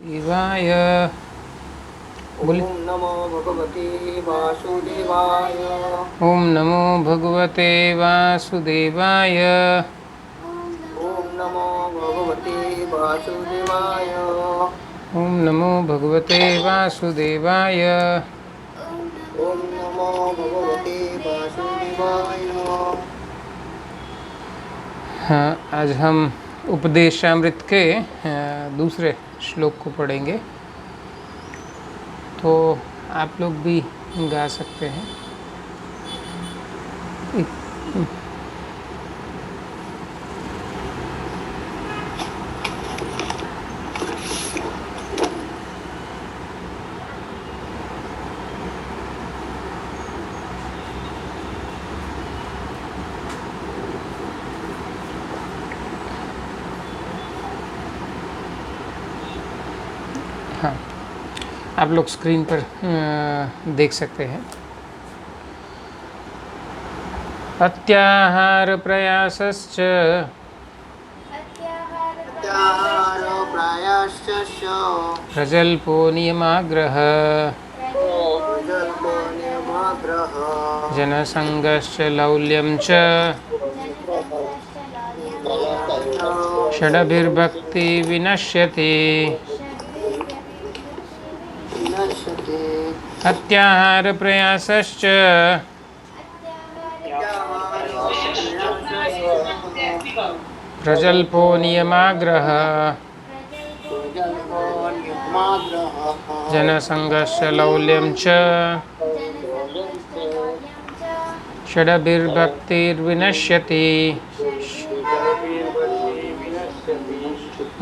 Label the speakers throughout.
Speaker 1: शिवाय।
Speaker 2: ओम
Speaker 1: बोले
Speaker 2: नमो भगवते वासुदेवाय।
Speaker 1: ओम नमो भगवते वासुदेवाय।
Speaker 2: ओम नमो भगवते वासुदेवाय।
Speaker 1: ओम नमो भगवते वासुदेवाय।
Speaker 2: ओम नमो भगवते वासुदेवाय।
Speaker 1: हाँ, आज हम उपदेशामृत के दूसरे श्लोक को पढ़ेंगे। तो आप लोग भी गा सकते हैं। हाँ, आप लोग स्क्रीन पर देख सकते हैं। अत्याहार प्रयासश्च
Speaker 2: प्रत्याहार प्रायश्च
Speaker 1: प्रजल्पो नियमाग्रह
Speaker 2: प्रजल्पो नियमाग्रह
Speaker 1: जनसंगश्च लौल्यं च षडभिर्भक्ति विनश्यति।
Speaker 2: विनश्यते।
Speaker 1: अत्याहार प्रयासश्च
Speaker 2: प्रत्याहार
Speaker 1: प्रजल्पो नियमाग्रह
Speaker 2: प्रजल्पो नियमाग्रह
Speaker 1: जनसंगश्च लौल्यं च षडभिर्भक्तिर्विनश्यति।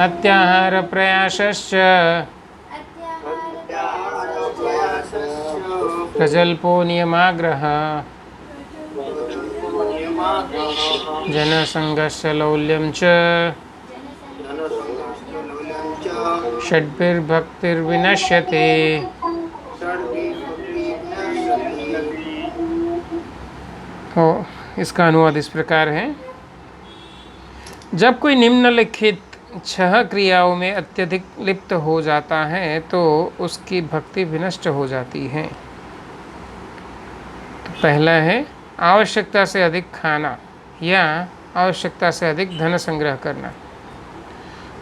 Speaker 1: अत्याहार प्रयासश्च प्रजल्पो नियमाग्रह जनसंगश्च लौल्यं च षड्भिर्भक्तिर्विनश्यति। तो इसका अनुवाद इस प्रकार है। जब कोई निम्नलिखित 6 क्रियाओं में अत्यधिक लिप्त हो जाता है तो उसकी भक्ति विनष्ट हो जाती है। तो पहला है आवश्यकता से अधिक खाना या आवश्यकता से अधिक धन संग्रह करना।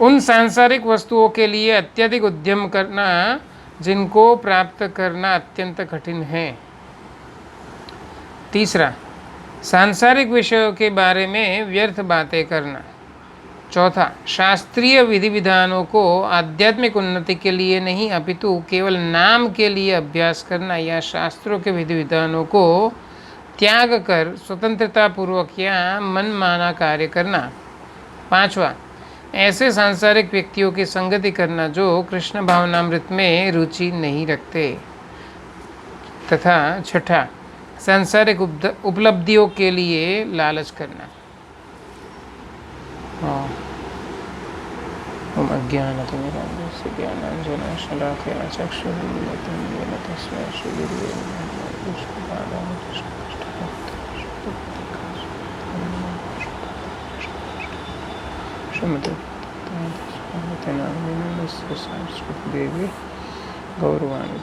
Speaker 1: उन सांसारिक वस्तुओं के लिए अत्यधिक उद्यम करना जिनको प्राप्त करना अत्यंत कठिन है। तीसरा, सांसारिक विषयों के बारे में व्यर्थ बातें करना। चौथा, शास्त्रीय विधि विधानों को आध्यात्मिक उन्नति के लिए नहीं अपितु केवल नाम के लिए अभ्यास करना या शास्त्रों के विधि विधानों को त्याग कर स्वतंत्रता पूर्वक या मनमाना कार्य करना। पांचवा, ऐसे सांसारिक व्यक्तियों की संगति करना जो कृष्ण भावनामृत में रुचि नहीं रखते। तथा छठा, सांसारिक उपलब्धियों के लिए लालच करना। ओम अज्ञानतिमिरान्धस्य ज्ञानाञ्जनं शलाकया चक्षुरुन्मिलितं येन तस्मै श्रीगुरुवे नमः। विष्णुपादाय श्रीमते देवी गौरवाणी।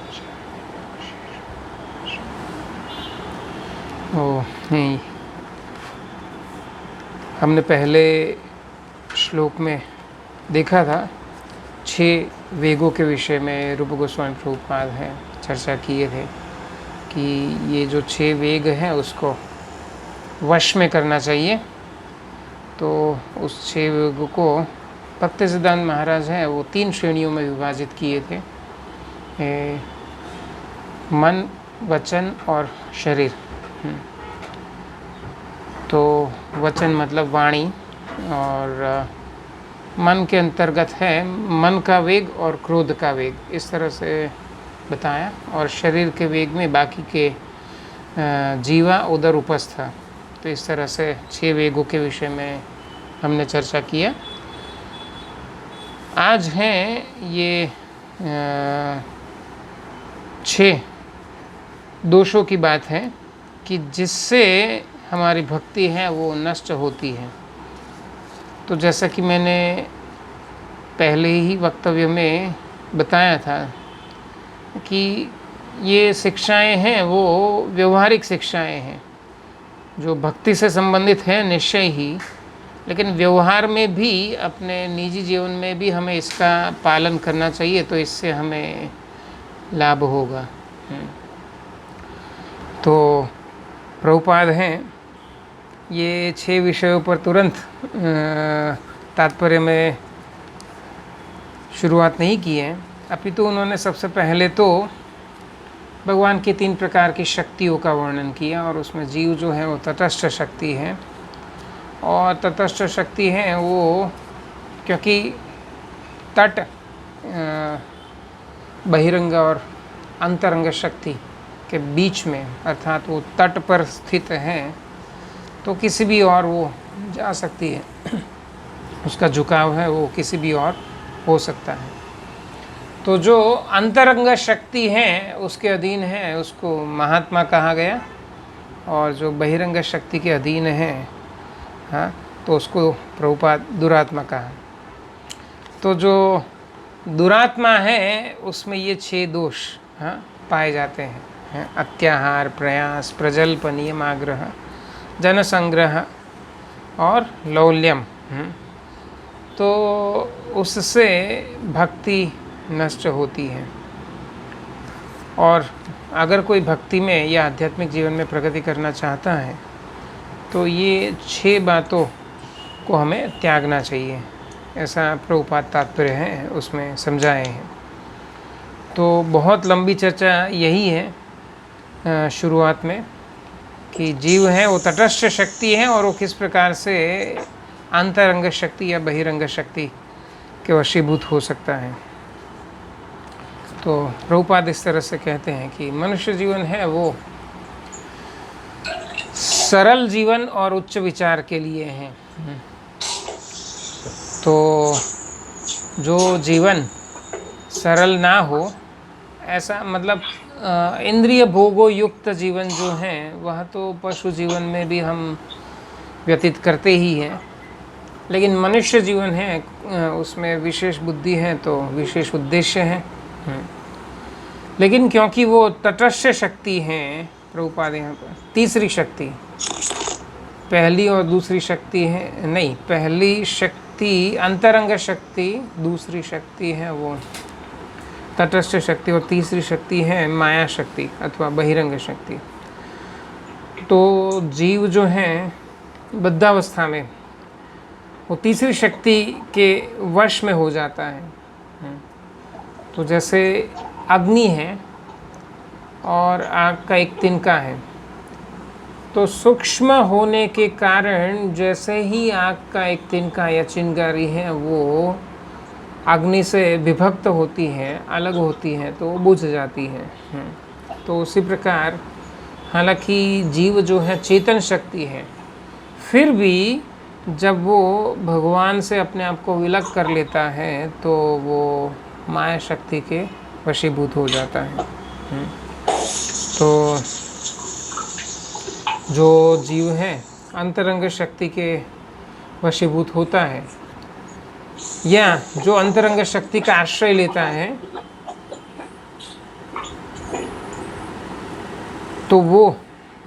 Speaker 1: नहीं, हमने पहले श्लोक में देखा था 6 वेगों के विषय में रूप गोस्वामी प्रभुपाद हैं चर्चा किए थे कि ये जो 6 वेग हैं उसको वश में करना चाहिए। तो उस 6 वेगों को भक्ति सिद्धांत महाराज हैं वो 3 श्रेणियों में विभाजित किए थे, मन, वचन और शरीर। तो वचन मतलब वाणी, और मन के अंतर्गत है मन का वेग और क्रोध का वेग, इस तरह से बताया। और शरीर के वेग में बाकी के जीवा उदर उपस्थ। तो इस तरह से 6 वेगों के विषय में हमने चर्चा किया। आज हैं ये 6 दोषों की बात है कि जिससे हमारी भक्ति है वो नष्ट होती है। तो जैसा कि मैंने पहले ही वक्तव्य में बताया था कि ये शिक्षाएं हैं वो व्यवहारिक शिक्षाएं हैं जो भक्ति से संबंधित है निश्चय ही, लेकिन व्यवहार में भी अपने निजी जीवन में भी हमें इसका पालन करना चाहिए, तो इससे हमें लाभ होगा। तो प्रभुपाद हैं ये 6 विषयों पर तुरंत तात्पर्य में शुरुआत नहीं की है, अपितु उन्होंने सबसे पहले तो भगवान की 3 प्रकार की शक्तियों का वर्णन किया, और उसमें जीव जो है वो तटस्थ शक्ति है। और तटस्थ शक्ति है वो क्योंकि तट बहिरंग और अंतरंग शक्ति के बीच में, अर्थात वो तट पर स्थित है, तो किसी भी और वो जा सकती है, उसका झुकाव है वो किसी भी और हो सकता है। तो जो अंतरंग शक्ति है उसके अधीन है उसको महात्मा कहा गया, और जो बहिरंग शक्ति के अधीन है, हाँ, तो उसको प्रभुपाद दुरात्मा कहा। तो जो दुरात्मा है उसमें ये 6 दोष, हाँ, पाए जाते हैं, अत्याहार, प्रयास, प्रजल्प, नियमाग्रह, जनसंग्रह और लौल्यम। तो उससे भक्ति नष्ट होती है, और अगर कोई भक्ति में या आध्यात्मिक जीवन में प्रगति करना चाहता है तो ये 6 बातों को हमें त्यागना चाहिए, ऐसा प्रभुपाद तात्पर्य है उसमें समझाए हैं। तो बहुत लंबी चर्चा यही है शुरुआत में कि जीव है वो तटस्थ शक्ति है, और वो किस प्रकार से अंतरंग शक्ति या बहिरंग शक्ति के वशीभूत हो सकता है। तो प्रभुपाद इस तरह से कहते हैं कि मनुष्य जीवन है वो सरल जीवन और उच्च विचार के लिए है। तो जो जीवन सरल ना हो, ऐसा मतलब इंद्रिय भोगों युक्त जीवन जो है वह तो पशु जीवन में भी हम व्यतीत करते ही हैं, लेकिन मनुष्य जीवन है उसमें विशेष बुद्धि है तो विशेष उद्देश्य है। लेकिन क्योंकि वो तटस्थ शक्ति है, प्रभुपाद यहाँ पर तीसरी शक्ति, पहली और दूसरी शक्ति है नहीं, पहली शक्ति अंतरंग शक्ति, दूसरी शक्ति है वो तटस्थ शक्ति, और तीसरी शक्ति है माया शक्ति अथवा बहिरंग शक्ति। तो जीव जो है बद्धावस्था में वो तीसरी शक्ति के वश में हो जाता है। तो जैसे अग्नि है और आग का एक तिनका है, तो सूक्ष्म होने के कारण जैसे ही आग का एक तिनका या चिंगारी है वो अग्नि से विभक्त होती है, अलग होती है, तो वो बुझ जाती है। तो उसी प्रकार हालांकि जीव जो है चेतन शक्ति है, फिर भी जब वो भगवान से अपने आप को विलग कर लेता है तो वो माया शक्ति के वशीभूत हो जाता है। तो जो जीव है अंतरंग शक्ति के वशीभूत होता है, या जो अंतरंग शक्ति का आश्रय लेता है, तो वो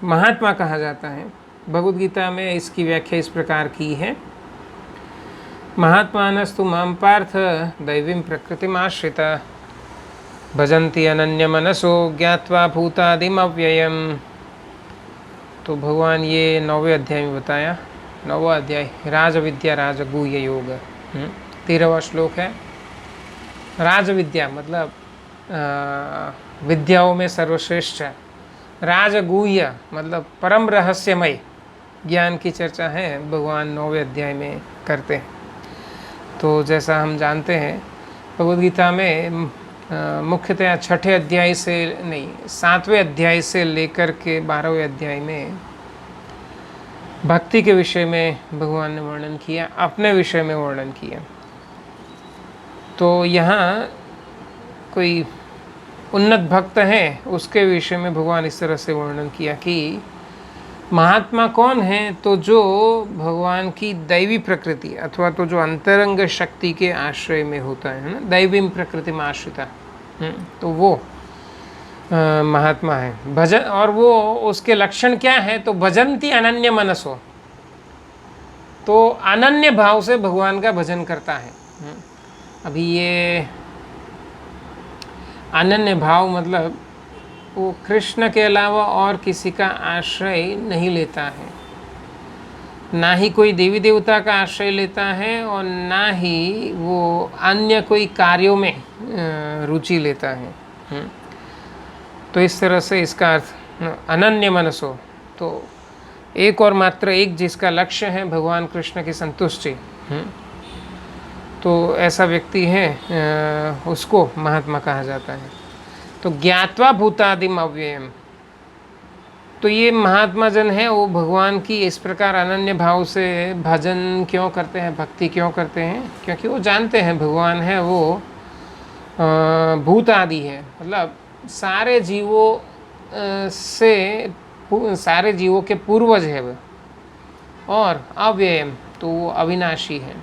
Speaker 1: महात्मा कहा जाता है। भगवद गीता में इसकी व्याख्या इस प्रकार की है, महात्मानस्तु मां पार्थ दैवीं प्रकृतिमाश्रिता भजन्ति अनन्य मनसो ज्ञात्वा भूतादिम अव्ययम। तो भगवान ये 9वें अध्याय में बताया, 9वां अध्याय राजविद्या राजगुह्य योग, 13वां श्लोक है। राजविद्या मतलब विद्याओं में सर्वश्रेष्ठ, राजगुह्य मतलब परम रहस्यमय ज्ञान की चर्चा है भगवान 9वें अध्याय में करते हैं। तो जैसा हम जानते हैं भगवद गीता में मुख्यतया 6ठे अध्याय से नहीं 7वें अध्याय से लेकर के 12वें अध्याय में भक्ति के विषय में भगवान ने वर्णन किया, अपने विषय में वर्णन किया। तो यहाँ कोई उन्नत भक्त है उसके विषय में भगवान इस तरह से वर्णन किया कि महात्मा कौन है? तो जो भगवान की दैवी प्रकृति अथवा तो जो अंतरंग शक्ति के आश्रय में होता है ना, दैवीं प्रकृति में आश्रिता, तो वो महात्मा है। भजन, और वो उसके लक्षण क्या है? तो भजन्ति अनन्य मनसो, तो अनन्य भाव से भगवान का भजन करता है। अभी ये अनन्य भाव मतलब वो कृष्ण के अलावा और किसी का आश्रय नहीं लेता है, ना ही कोई देवी देवता का आश्रय लेता है और ना ही वो अन्य कोई कार्यों में रुचि लेता है। तो इस तरह से इसका अर्थ अनन्य मनसो, तो एक और मात्र एक जिसका लक्ष्य है भगवान कृष्ण की संतुष्टि, तो ऐसा व्यक्ति है, उसको महात्मा कहा जाता है। तो ज्ञात्वा भूतादिम अव्ययम, तो ये महात्मा जन है वो भगवान की इस प्रकार अनन्य भाव से भजन क्यों करते हैं, भक्ति क्यों करते हैं? क्योंकि वो जानते हैं भगवान है वो भूत आदि है, मतलब सारे जीवों सारे जीवों के पूर्वज है वो, और अव्ययम तो वो अविनाशी है।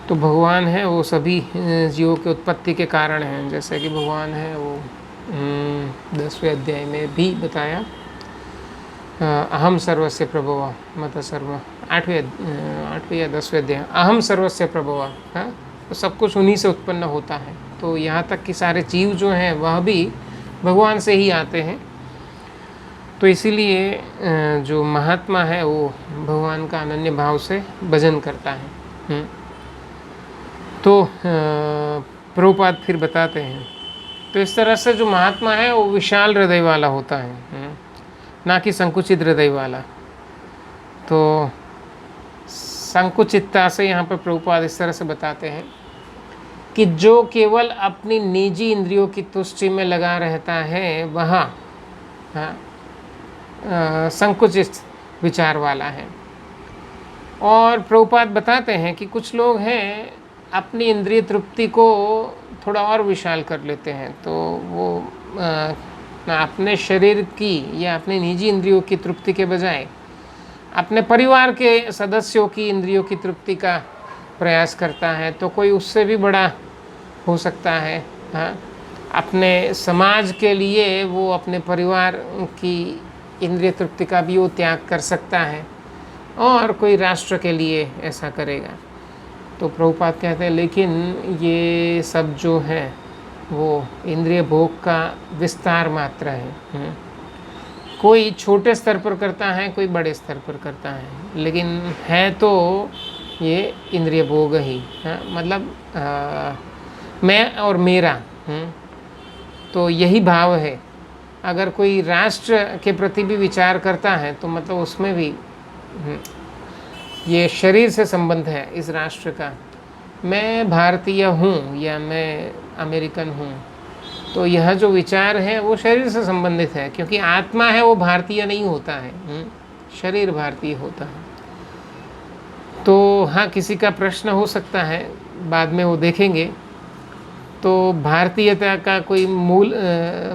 Speaker 1: तो भगवान है वो सभी जीवों के उत्पत्ति के कारण हैं, जैसे कि भगवान है वो 10वें अध्याय में भी बताया, अहम सर्वस्य प्रभवा मत सर्व, 8वें या 10वें अध्याय, अहम सर्वस्य प्रभवा, हाँ, तो सब कुछ उन्हीं से उत्पन्न होता है। तो यहाँ तक कि सारे जीव जो हैं वह भी भगवान से ही आते हैं। तो इसीलिए जो महात्मा है वो भगवान का अनन्य भाव से भजन करता है। तो प्रभुपाद फिर बताते हैं, तो इस तरह से जो महात्मा है वो विशाल हृदय वाला होता है, ना कि संकुचित हृदय वाला। तो संकुचितता से यहाँ पर प्रभुपाद इस तरह से बताते हैं कि जो केवल अपनी निजी इंद्रियों की तुष्टि में लगा रहता है वह संकुचित विचार वाला है। और प्रभुपाद बताते हैं कि कुछ लोग हैं अपनी इंद्रिय तृप्ति को थोड़ा और विशाल कर लेते हैं, तो वो अपने शरीर की या अपनी निजी इंद्रियों की तृप्ति के बजाय अपने परिवार के सदस्यों की इंद्रियों की तृप्ति का प्रयास करता है। तो कोई उससे भी बड़ा हो सकता है, हाँ, अपने समाज के लिए वो अपने परिवार की इंद्रिय तृप्ति का भी वो त्याग कर सकता है, और कोई राष्ट्र के लिए ऐसा करेगा। तो प्रभुपाद कहते हैं लेकिन ये सब जो है वो इंद्रिय भोग का विस्तार मात्र है। कोई छोटे स्तर पर करता है, कोई बड़े स्तर पर करता है, लेकिन है तो ये इंद्रिय भोग ही, मतलब मैं और मेरा, तो यही भाव है। अगर कोई राष्ट्र के प्रति भी विचार करता है तो मतलब उसमें भी ये शरीर से संबंध है इस राष्ट्र का। मैं भारतीय हूँ या मैं अमेरिकन हूँ, तो यह जो विचार है वो शरीर से संबंधित है, क्योंकि आत्मा है वो भारतीय नहीं होता है, शरीर भारतीय होता है। तो हाँ, किसी का प्रश्न हो सकता है, बाद में वो देखेंगे, तो भारतीयता का कोई मूल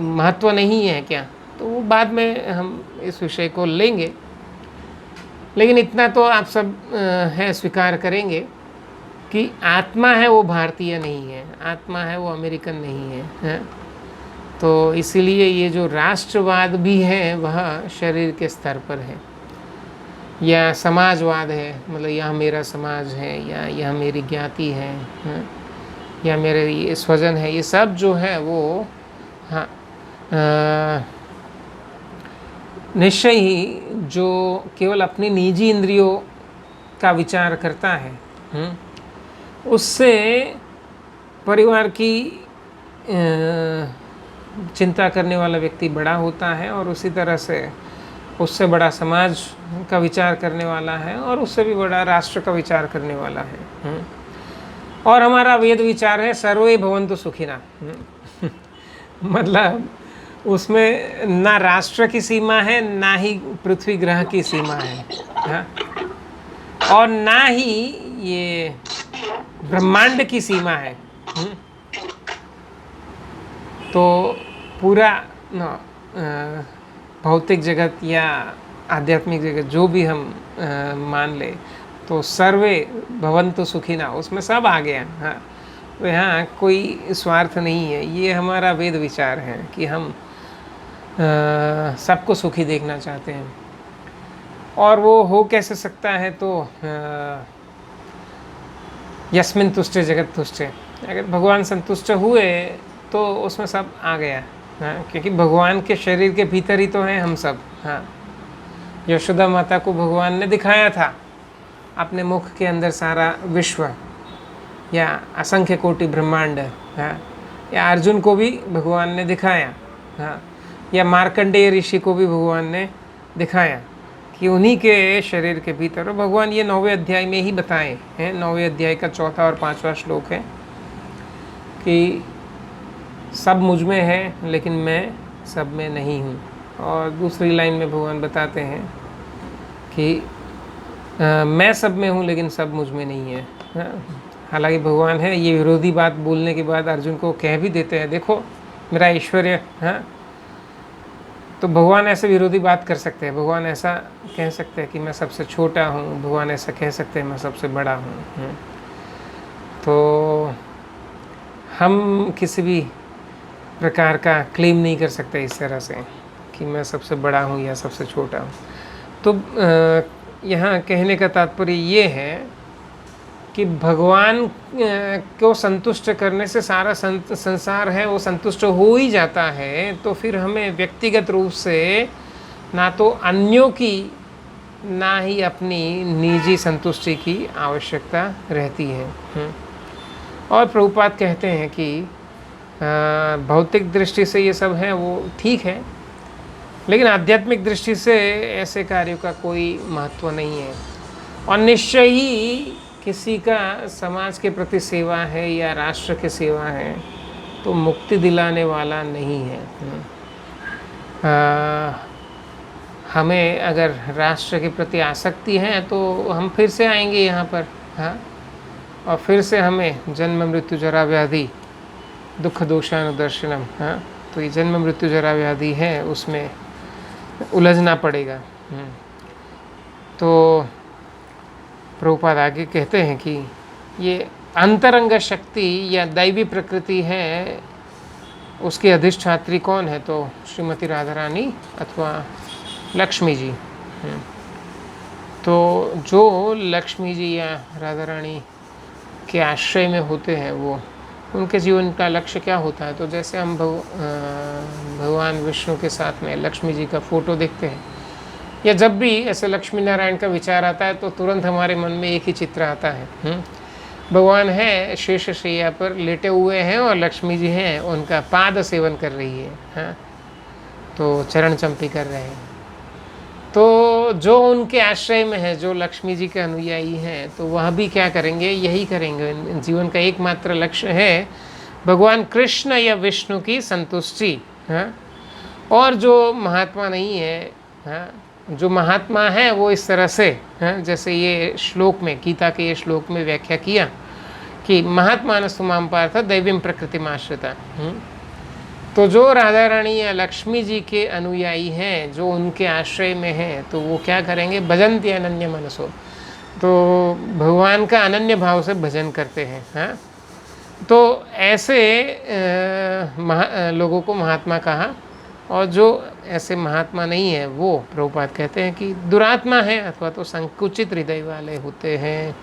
Speaker 1: महत्व नहीं है क्या? तो वो बाद में हम इस विषय को लेंगे, लेकिन इतना तो आप सब है स्वीकार करेंगे कि आत्मा है वो भारतीय नहीं है, आत्मा है वो अमेरिकन नहीं है। तो इसीलिए ये जो राष्ट्रवाद भी है वह शरीर के स्तर पर है, या समाजवाद है, मतलब यह मेरा समाज है, या यह मेरी ज्ञाति है, या मेरे ये स्वजन है, ये सब जो है वो हाँ निश्चय ही जो केवल अपनी निजी इंद्रियों का विचार करता है, उससे परिवार की चिंता करने वाला व्यक्ति बड़ा होता है, और उसी तरह से उससे बड़ा समाज का विचार करने वाला है, और उससे भी बड़ा राष्ट्र का विचार करने वाला है। और हमारा वेद विचार है सर्वे भवन्तु सुखिना, मतलब उसमें ना राष्ट्र की सीमा है, ना ही पृथ्वी ग्रह की सीमा है, हाँ? और ना ही ये ब्रह्मांड की सीमा है। तो पूरा भौतिक जगत या आध्यात्मिक जगत जो भी हम मान ले, तो सर्वे भवन्तु सुखिना उसमें सब आ गया। हाँ, तो यहाँ कोई स्वार्थ नहीं है। ये हमारा वेद विचार है कि हम सबको सुखी देखना चाहते हैं। और वो हो कैसे सकता है, तो यस्मिन तुष्टे जगत तुष्टे, अगर भगवान संतुष्ट हुए तो उसमें सब आ गया। हाँ, क्योंकि भगवान के शरीर के भीतर ही तो हैं हम सब। हाँ, यशोदा माता को भगवान ने दिखाया था अपने मुख के अंदर सारा विश्व या असंख्य कोटि ब्रह्मांड। हाँ, या अर्जुन को भी भगवान ने दिखाया। हाँ, या मार्कंडेय ऋषि को भी भगवान ने दिखाया कि उन्हीं के शरीर के भीतर, और भगवान ये 9वें अध्याय में ही बताए हैं। 9वें अध्याय का 4था और 5वां श्लोक है कि सब मुझ में है लेकिन मैं सब में नहीं हूँ। और दूसरी लाइन में भगवान बताते हैं कि मैं सब में हूँ लेकिन सब मुझ में नहीं है। हालांकि भगवान है, ये विरोधी बात बोलने के बाद अर्जुन को कह भी देते हैं, देखो मेरा ऐश्वर्य। हाँ, तो भगवान ऐसे विरोधी बात कर सकते हैं। भगवान ऐसा कह सकते हैं कि मैं सबसे छोटा हूँ, भगवान ऐसा कह सकते हैं मैं सबसे बड़ा हूँ। तो हम किसी भी प्रकार का क्लेम नहीं कर सकते इस तरह से कि मैं सबसे बड़ा हूँ या सबसे छोटा हूँ। तो यहाँ कहने का तात्पर्य ये है कि भगवान को संतुष्ट करने से सारा संसार है वो संतुष्ट हो ही जाता है। तो फिर हमें व्यक्तिगत रूप से ना तो अन्यों की ना ही अपनी निजी संतुष्टि की आवश्यकता रहती है। और प्रभुपाद कहते हैं कि भौतिक दृष्टि से ये सब है वो ठीक है, लेकिन आध्यात्मिक दृष्टि से ऐसे कार्यों का कोई महत्व नहीं है। और निश्चय ही किसी का समाज के प्रति सेवा है या राष्ट्र की सेवा है तो मुक्ति दिलाने वाला नहीं है। हमें अगर राष्ट्र के प्रति आसक्ति है तो हम फिर से आएंगे यहाँ पर। हाँ, और फिर से हमें जन्म मृत्यु जरा व्याधि दुख दोषानुदर्शनम, हाँ, तो ये जन्म मृत्यु जरा व्याधि है उसमें उलझना पड़ेगा। तो प्रभुपाद आगे कहते हैं कि ये अंतरंग शक्ति या दैवी प्रकृति है, उसकी अधिष्ठात्री कौन है, तो श्रीमती राधा रानी अथवा लक्ष्मी जी। तो जो लक्ष्मी जी या राधा रानी के आश्रय में होते हैं वो उनके जीवन का लक्ष्य क्या होता है। तो जैसे हम भगवान विष्णु के साथ में लक्ष्मी जी का फोटो देखते हैं, या जब भी ऐसे लक्ष्मी नारायण का विचार आता है तो तुरंत हमारे मन में एक ही चित्र आता है। भगवान है शेष शैया पर लेटे हुए हैं और लक्ष्मी जी हैं उनका पाद सेवन कर रही है। हाँ, तो चरण चंपी कर रहे हैं। तो जो उनके आश्रय में है, जो लक्ष्मी जी के अनुयायी हैं, तो वह भी क्या करेंगे, यही करेंगे। जीवन का एकमात्र लक्ष्य है भगवान कृष्ण या विष्णु की संतुष्टि। हाँ, और जो महात्मा नहीं है, हाँ, जो महात्मा है वो इस तरह से, हाँ, जैसे ये श्लोक में, गीता के ये श्लोक में व्याख्या किया कि महात्मानस्तु मां पार्थ दैवीं प्रकृतिम आश्रिता। तो जो राधा रानी या लक्ष्मी जी के अनुयायी हैं, जो उनके आश्रय में हैं, तो वो क्या करेंगे, भजन्ति अनन्य मनसो, तो भगवान का अनन्य भाव से भजन करते हैं। हाँ, तो ऐसे लोगों को महात्मा कहा। और जो ऐसे महात्मा नहीं है वो प्रभुपाद कहते हैं कि दुरात्मा है अथवा तो संकुचित हृदय वाले होते हैं।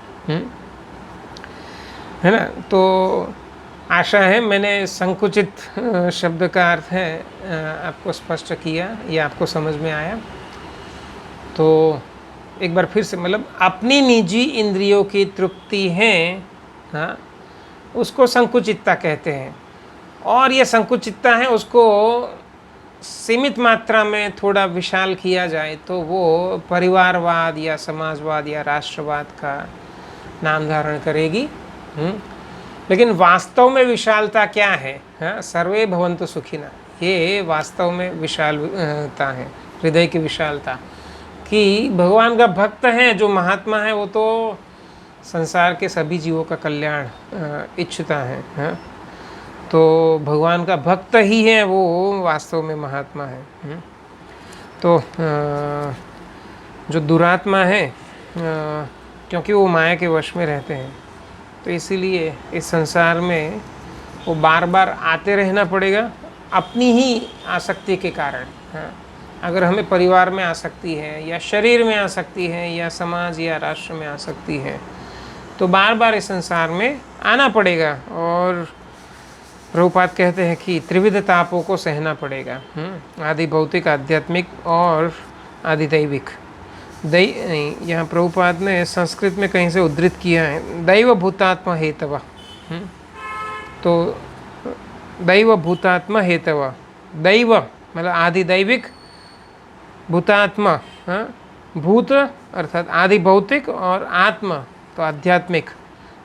Speaker 1: है ना। तो आशा है मैंने संकुचित शब्द का अर्थ है आपको स्पष्ट किया या आपको समझ में आया। तो एक बार फिर से, मतलब अपनी निजी इंद्रियों की तृप्ति है, हाँ, उसको संकुचितता कहते हैं। और ये संकुचितता है उसको सीमित मात्रा में थोड़ा विशाल किया जाए तो वो परिवारवाद या समाजवाद या राष्ट्रवाद का नाम धारण करेगी। लेकिन वास्तव में विशालता क्या है, हाँ, सर्वे भवन्तु सुखिनः, ये वास्तव में विशालता है, हृदय की विशालता, कि भगवान का भक्त है, जो महात्मा है, वो तो संसार के सभी जीवों का कल्याण इच्छता है। हाँ, तो भगवान का भक्त ही है वो वास्तव में महात्मा है। तो जो दुरात्मा है क्योंकि वो माया के वश में रहते हैं, तो इसीलिए इस संसार में वो बार बार आते रहना पड़ेगा अपनी ही आसक्ति के कारण। हाँ, अगर हमें परिवार में आसक्ति है या शरीर में आसक्ति है या समाज या राष्ट्र में आसक्ति है, तो बार बार इस संसार में आना पड़ेगा। और प्रभुपाद कहते हैं कि त्रिविध तापों को सहना पड़ेगा, आदि भौतिक, आध्यात्मिक और आदि दैविक। यहाँ प्रभुपाद ने संस्कृत में कहीं से उद्धृत किया है, दैव भूतात्मा हेतव। तो दैव भूतात्मा हेतव, दैव मतलब आदि दैविक, भूतात्मा भूत अर्थात आदि भौतिक, और आत्मा तो आध्यात्मिक।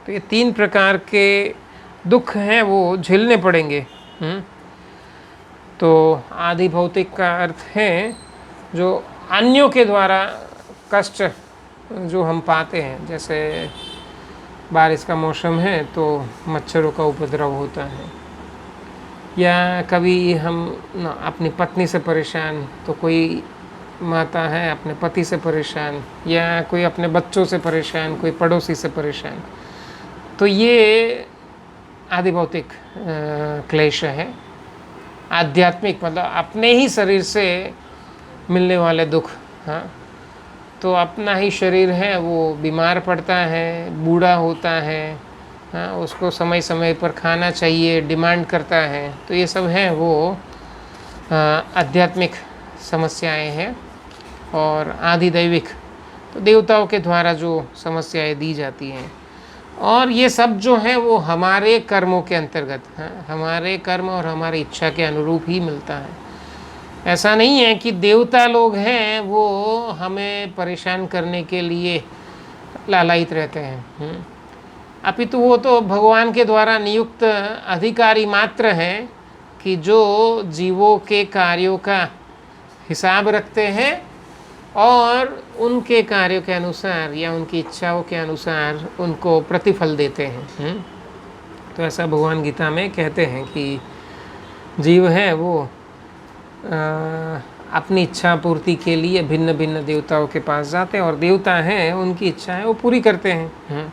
Speaker 1: तो ये 3 प्रकार के दुख हैं वो झेलने पड़ेंगे। तो आदि भौतिक का अर्थ है जो अन्यों के द्वारा कष्ट जो हम पाते हैं, जैसे बारिश का मौसम है तो मच्छरों का उपद्रव होता है, या कभी हम अपनी पत्नी से परेशान, तो कोई माता है अपने पति से परेशान, या कोई अपने बच्चों से परेशान, कोई पड़ोसी से परेशान। तो ये आदि भौतिक क्लेश है। आध्यात्मिक मतलब अपने ही शरीर से मिलने वाले दुख। हाँ, तो अपना ही शरीर है वो बीमार पड़ता है, बूढ़ा होता है, हाँ, उसको समय समय पर खाना चाहिए, डिमांड करता है। तो ये सब हैं वो आध्यात्मिक समस्याएं हैं। और आदि दैविक तो देवताओं के द्वारा जो समस्याएं दी जाती हैं, और ये सब जो है वो हमारे कर्मों के अंतर्गत, हाँ, हमारे कर्म और हमारी इच्छा के अनुरूप ही मिलता है। ऐसा नहीं है कि देवता लोग हैं वो हमें परेशान करने के लिए लालायित रहते हैं, अपितु वो तो भगवान के द्वारा नियुक्त अधिकारी मात्र हैं कि जो जीवों के कार्यों का हिसाब रखते हैं और उनके कार्यों के अनुसार या उनकी इच्छाओं के अनुसार उनको प्रतिफल देते हैं। तो ऐसा भगवान गीता में कहते हैं कि जीव है वो अपनी इच्छा पूर्ति के लिए भिन्न भिन्न देवताओं के पास जाते हैं, और देवता हैं उनकी इच्छाएं वो पूरी करते हैं।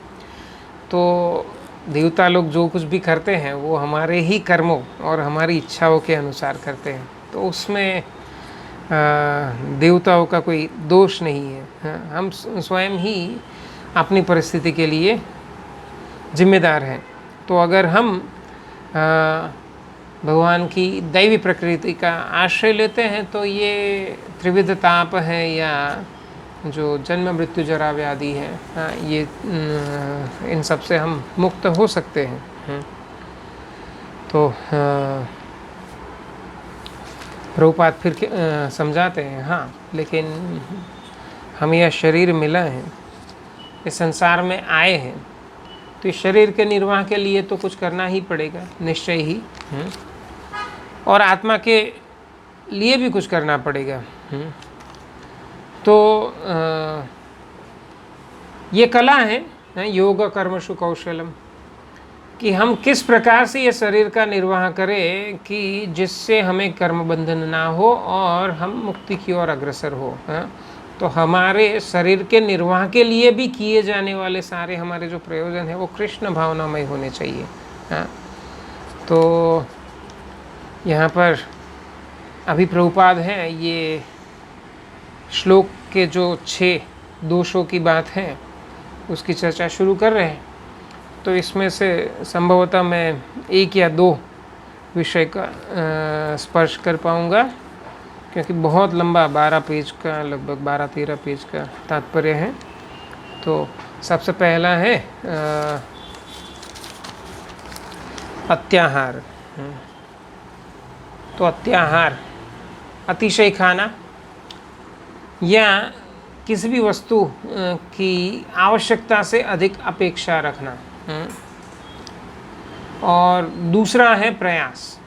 Speaker 1: तो देवता लोग जो कुछ भी करते हैं वो हमारे ही कर्मों और हमारी इच्छाओं के अनुसार करते हैं, तो उसमें देवताओं का कोई दोष नहीं है। हम स्वयं ही अपनी परिस्थिति के लिए जिम्मेदार हैं। तो अगर हम भगवान की दैवी प्रकृति का आश्रय लेते हैं तो ये त्रिविध ताप है या जो जन्म मृत्यु जरा व्याधि है, ये इन सब से हम मुक्त हो सकते हैं। तो प्रभुपाद फिर समझाते हैं, हाँ लेकिन हम यह शरीर मिला है, इस संसार में आए हैं, तो इस शरीर के निर्वाह के लिए तो कुछ करना ही पड़ेगा निश्चय ही, और आत्मा के लिए भी कुछ करना पड़ेगा। तो ये कला है योग कर्मसु कौशलम, कि हम किस प्रकार से ये शरीर का निर्वाह करें कि जिससे हमें कर्म बंधन ना हो और हम मुक्ति की ओर अग्रसर हो। तो हमारे शरीर के निर्वाह के लिए भी किए जाने वाले सारे हमारे जो प्रयोजन हैं वो कृष्ण भावनामय होने चाहिए। तो यहाँ पर अभी प्रभुपाद हैं ये श्लोक के जो 6 दोषों की बात है उसकी चर्चा शुरू कर रहे हैं। तो इसमें से संभवतः मैं 1 या 2 विषय का स्पर्श कर पाऊँगा, क्योंकि बहुत लंबा 12 पेज का, लगभग 12-13 पेज का तात्पर्य है। तो सबसे पहला है अत्याहार। तो अत्याहार अतिशय खाना या किसी भी वस्तु की आवश्यकता से अधिक अपेक्षा रखना। और दूसरा है प्रयास।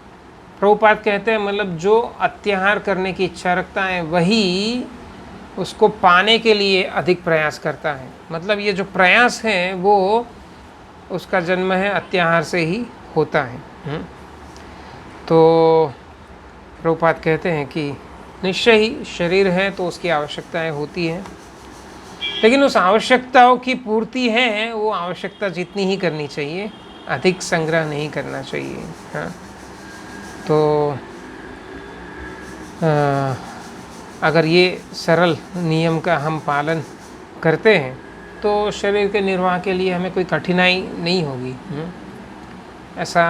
Speaker 1: प्रभुपाद कहते हैं मतलब जो अत्याहार करने की इच्छा रखता है वही उसको पाने के लिए अधिक प्रयास करता है। मतलब ये जो प्रयास है वो उसका जन्म है अत्याहार से ही होता है। तो प्रभुपाद कहते हैं कि निश्चय ही शरीर है तो उसकी आवश्यकताएं होती हैं, लेकिन उस आवश्यकताओं की पूर्ति है वो आवश्यकता जितनी ही करनी चाहिए, अधिक संग्रह नहीं करना चाहिए। हाँ, तो अगर ये सरल नियम का हम पालन करते हैं तो शरीर के निर्वाह के लिए हमें कोई कठिनाई नहीं होगी। ऐसा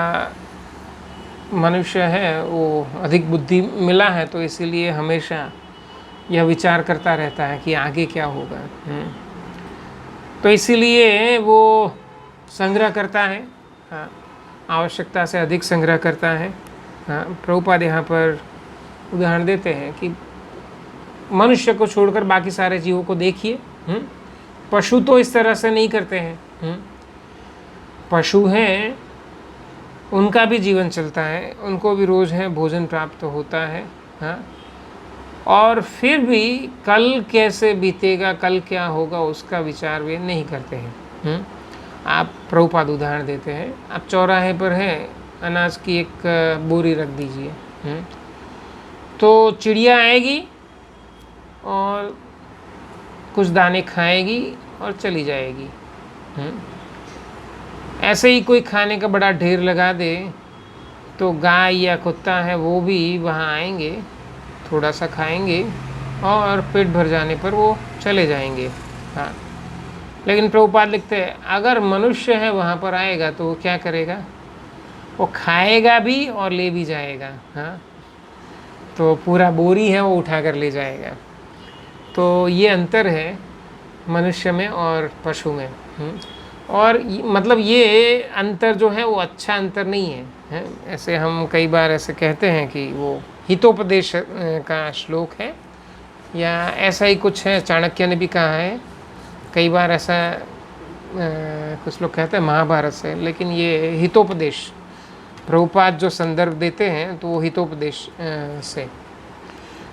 Speaker 1: मनुष्य है वो अधिक बुद्धि मिला है तो इसीलिए हमेशा यह विचार करता रहता है कि आगे क्या होगा। तो इसीलिए वो संग्रह करता है। हाँ, आवश्यकता से अधिक संग्रह करता है। हाँ, प्रभुपाद यहाँ पर उदाहरण देते हैं कि मनुष्य को छोड़कर बाकी सारे जीवों को देखिए। पशु तो इस तरह से नहीं करते हैं। पशु हैं, उनका भी जीवन चलता है, उनको भी रोज़ है भोजन प्राप्त होता है। हाँ, और फिर भी कल कैसे बीतेगा, कल क्या होगा, उसका विचार वे नहीं करते हैं। आप प्रभुपाद उदाहरण देते हैं, आप चौराहे पर हैं, अनाज की एक बोरी रख दीजिए। तो चिड़िया आएगी और कुछ दाने खाएगी और चली जाएगी। ऐसे ही कोई खाने का बड़ा ढेर लगा दे तो गाय या कुत्ता है वो भी वहाँ आएंगे, थोड़ा सा खाएंगे और पेट भर जाने पर वो चले जाएंगे। हाँ, लेकिन प्रभुपाद लिखते हैं अगर मनुष्य है वहाँ पर आएगा तो वो क्या करेगा, वो खाएगा भी और ले भी जाएगा। हाँ, तो पूरा बोरी है वो उठा कर ले जाएगा। तो ये अंतर है मनुष्य में और पशु में। और मतलब ये अंतर जो है वो अच्छा अंतर नहीं है। ऐसे हम कई बार ऐसे कहते हैं कि वो हितोपदेश का श्लोक है या ऐसा ही कुछ है, चाणक्य ने भी कहा है। कई बार ऐसा कुछ लोग कहते हैं महाभारत से, लेकिन ये हितोपदेश प्रभुपाद जो संदर्भ देते हैं तो वो हितोपदेश से।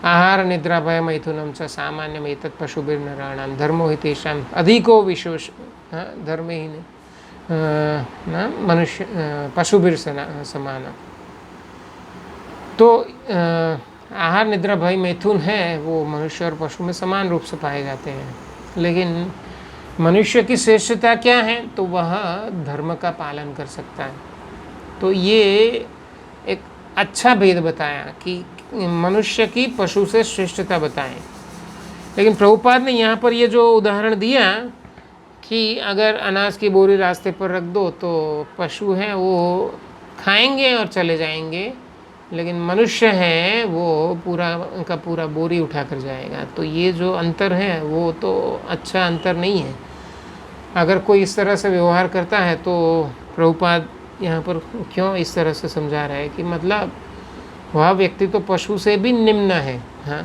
Speaker 1: आहार निद्रा भय मैथुनम च सामान्य में तत् पशुभिर्नराणाम धर्मो हितेषाम अधिको विशेष धर्म ही न मनुष्य पशुभिर समान। तो आहार निद्रा भय मैथुन है वो मनुष्य और पशु में समान रूप से पाए जाते हैं, लेकिन मनुष्य की श्रेष्ठता क्या है, तो वह धर्म का पालन कर सकता है। तो ये एक अच्छा भेद बताया कि मनुष्य की पशु से श्रेष्ठता बताएं। लेकिन प्रभुपाद ने यहाँ पर ये जो उदाहरण दिया कि अगर अनाज की बोरी रास्ते पर रख दो तो पशु हैं वो खाएंगे और चले जाएंगे, लेकिन मनुष्य हैं वो पूरा का पूरा बोरी उठा कर जाएगा। तो ये जो अंतर है वो तो अच्छा अंतर नहीं है। अगर कोई इस तरह से व्यवहार करता है तो प्रभुपाद यहाँ पर क्यों इस तरह से समझा रहा है कि मतलब वह व्यक्ति तो पशु से भी निम्न है। हाँ,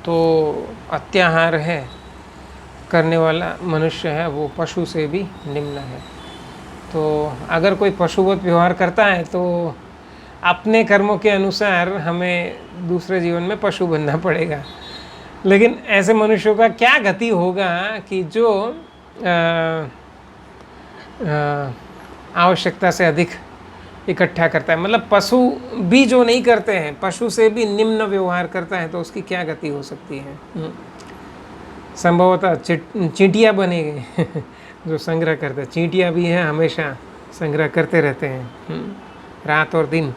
Speaker 1: तो अत्याहार है करने वाला मनुष्य है वो पशु से भी निम्न है। तो अगर कोई पशुवत व्यवहार करता है तो अपने कर्मों के अनुसार हमें दूसरे जीवन में पशु बनना पड़ेगा। लेकिन ऐसे मनुष्यों का क्या गति होगा कि जो आवश्यकता से अधिक इकट्ठा करता है, मतलब पशु भी जो नहीं करते हैं, पशु से भी निम्न व्यवहार करता है, तो उसकी क्या गति हो सकती है। संभवतः चींटियाँ बनेंगे जो संग्रह करते हैं। चींटियाँ भी हैं, हमेशा संग्रह करते रहते हैं, रात और दिन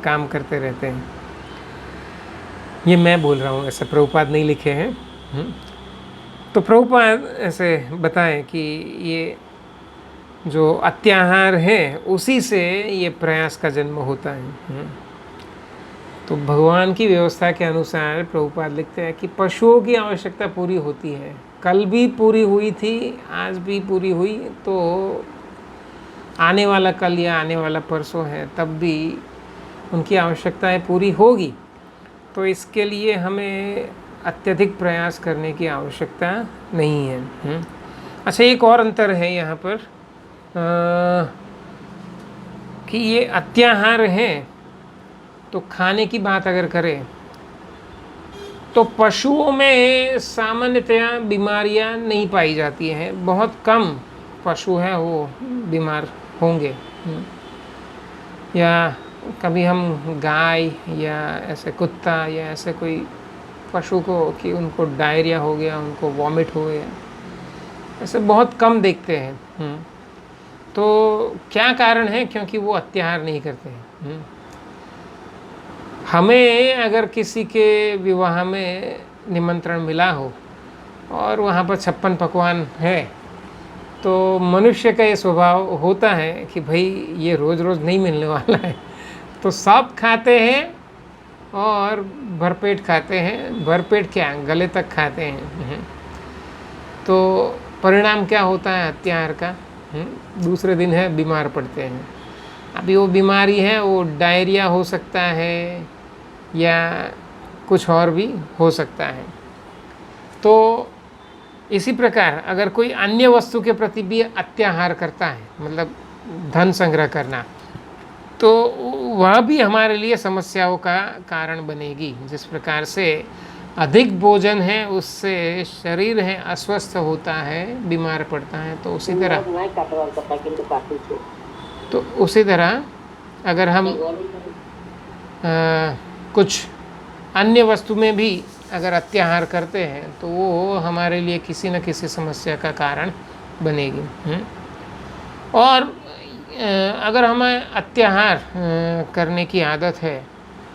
Speaker 1: काम करते रहते हैं। ये मैं बोल रहा हूँ, ऐसे प्रभुपाद नहीं लिखे हैं। तो प्रभुपाद ऐसे बताएं कि ये जो अत्याहार है उसी से ये प्रयास का जन्म होता है। तो भगवान की व्यवस्था के अनुसार प्रभुपाद लिखते हैं कि पशुओं की आवश्यकता पूरी होती है, कल भी पूरी हुई थी, आज भी पूरी हुई, तो आने वाला कल या आने वाला परसों है तब भी उनकी आवश्यकताएं पूरी होगी। तो इसके लिए हमें अत्यधिक प्रयास करने की आवश्यकता नहीं है। अच्छा, एक और अंतर है यहाँ पर कि ये अत्याहार है तो खाने की बात अगर करें तो पशुओं में सामान्यतया बीमारियां नहीं पाई जाती हैं। बहुत कम पशु हैं वो बीमार होंगे, या कभी हम गाय या ऐसे कुत्ता या ऐसे कोई पशु को कि उनको डायरिया हो गया, उनको वॉमिट हो गया, ऐसे बहुत कम देखते हैं। तो क्या कारण है? क्योंकि वो अत्याहार नहीं करते हैं। हमें अगर किसी के विवाह में निमंत्रण मिला हो और वहाँ पर 56 पकवान है, तो मनुष्य का ये स्वभाव होता है कि भाई ये रोज़ रोज़ नहीं मिलने वाला है, तो सब खाते हैं और भरपेट खाते हैं। भरपेट क्या, गले तक खाते हैं। तो परिणाम क्या होता है अत्याहार का? दूसरे दिन है बीमार पड़ते हैं। अभी वो बीमारी है, वो डायरिया हो सकता है या कुछ और भी हो सकता है। तो इसी प्रकार अगर कोई अन्य वस्तु के प्रति भी अत्याहार करता है, मतलब धन संग्रह करना, तो वह भी हमारे लिए समस्याओं का कारण बनेगी। जिस प्रकार से अधिक भोजन है उससे शरीर है अस्वस्थ होता है, बीमार पड़ता है, तो उसी तरह अगर हम कुछ अन्य वस्तु में भी अगर अत्याहार करते हैं तो वो हमारे लिए किसी न किसी समस्या का कारण बनेगी। और अगर हमें अत्याहार करने की आदत है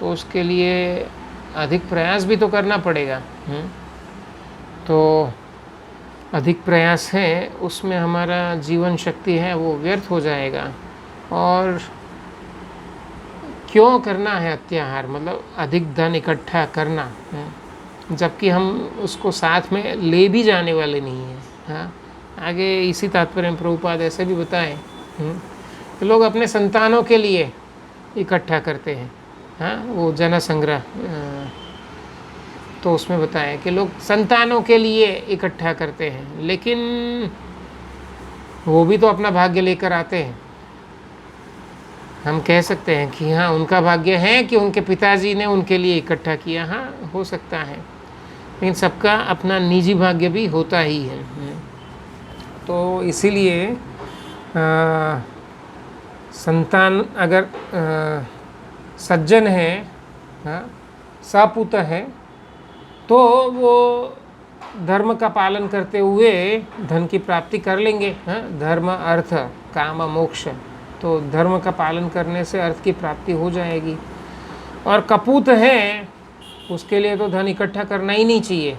Speaker 1: तो उसके लिए अधिक प्रयास भी तो करना पड़ेगा। तो अधिक प्रयास है उसमें हमारा जीवन शक्ति है वो व्यर्थ हो जाएगा। और क्यों करना है अत्याहार, मतलब अधिक धन इकट्ठा करना, जबकि हम उसको साथ में ले भी जाने वाले नहीं हैं। हाँ, आगे इसी तात्पर्य में प्रभुपाद ऐसे भी बताएं कि लोग अपने संतानों के लिए इकट्ठा करते हैं। हाँ, वो जन संग्रह, तो उसमें बताएं कि लोग संतानों के लिए इकट्ठा करते हैं, लेकिन वो भी तो अपना भाग्य लेकर आते हैं। हम कह सकते हैं कि हाँ उनका भाग्य है कि उनके पिताजी ने उनके लिए इकट्ठा किया, हाँ हो सकता है, लेकिन सबका अपना निजी भाग्य भी होता ही है। तो इसीलिए संतान अगर सज्जन है, हाँ, सपूत है, तो वो धर्म का पालन करते हुए धन की प्राप्ति कर लेंगे। हाँ, धर्म अर्थ काम मोक्ष, तो धर्म का पालन करने से अर्थ की प्राप्ति हो जाएगी। और कपूत है उसके लिए तो धन इकट्ठा करना ही नहीं चाहिए,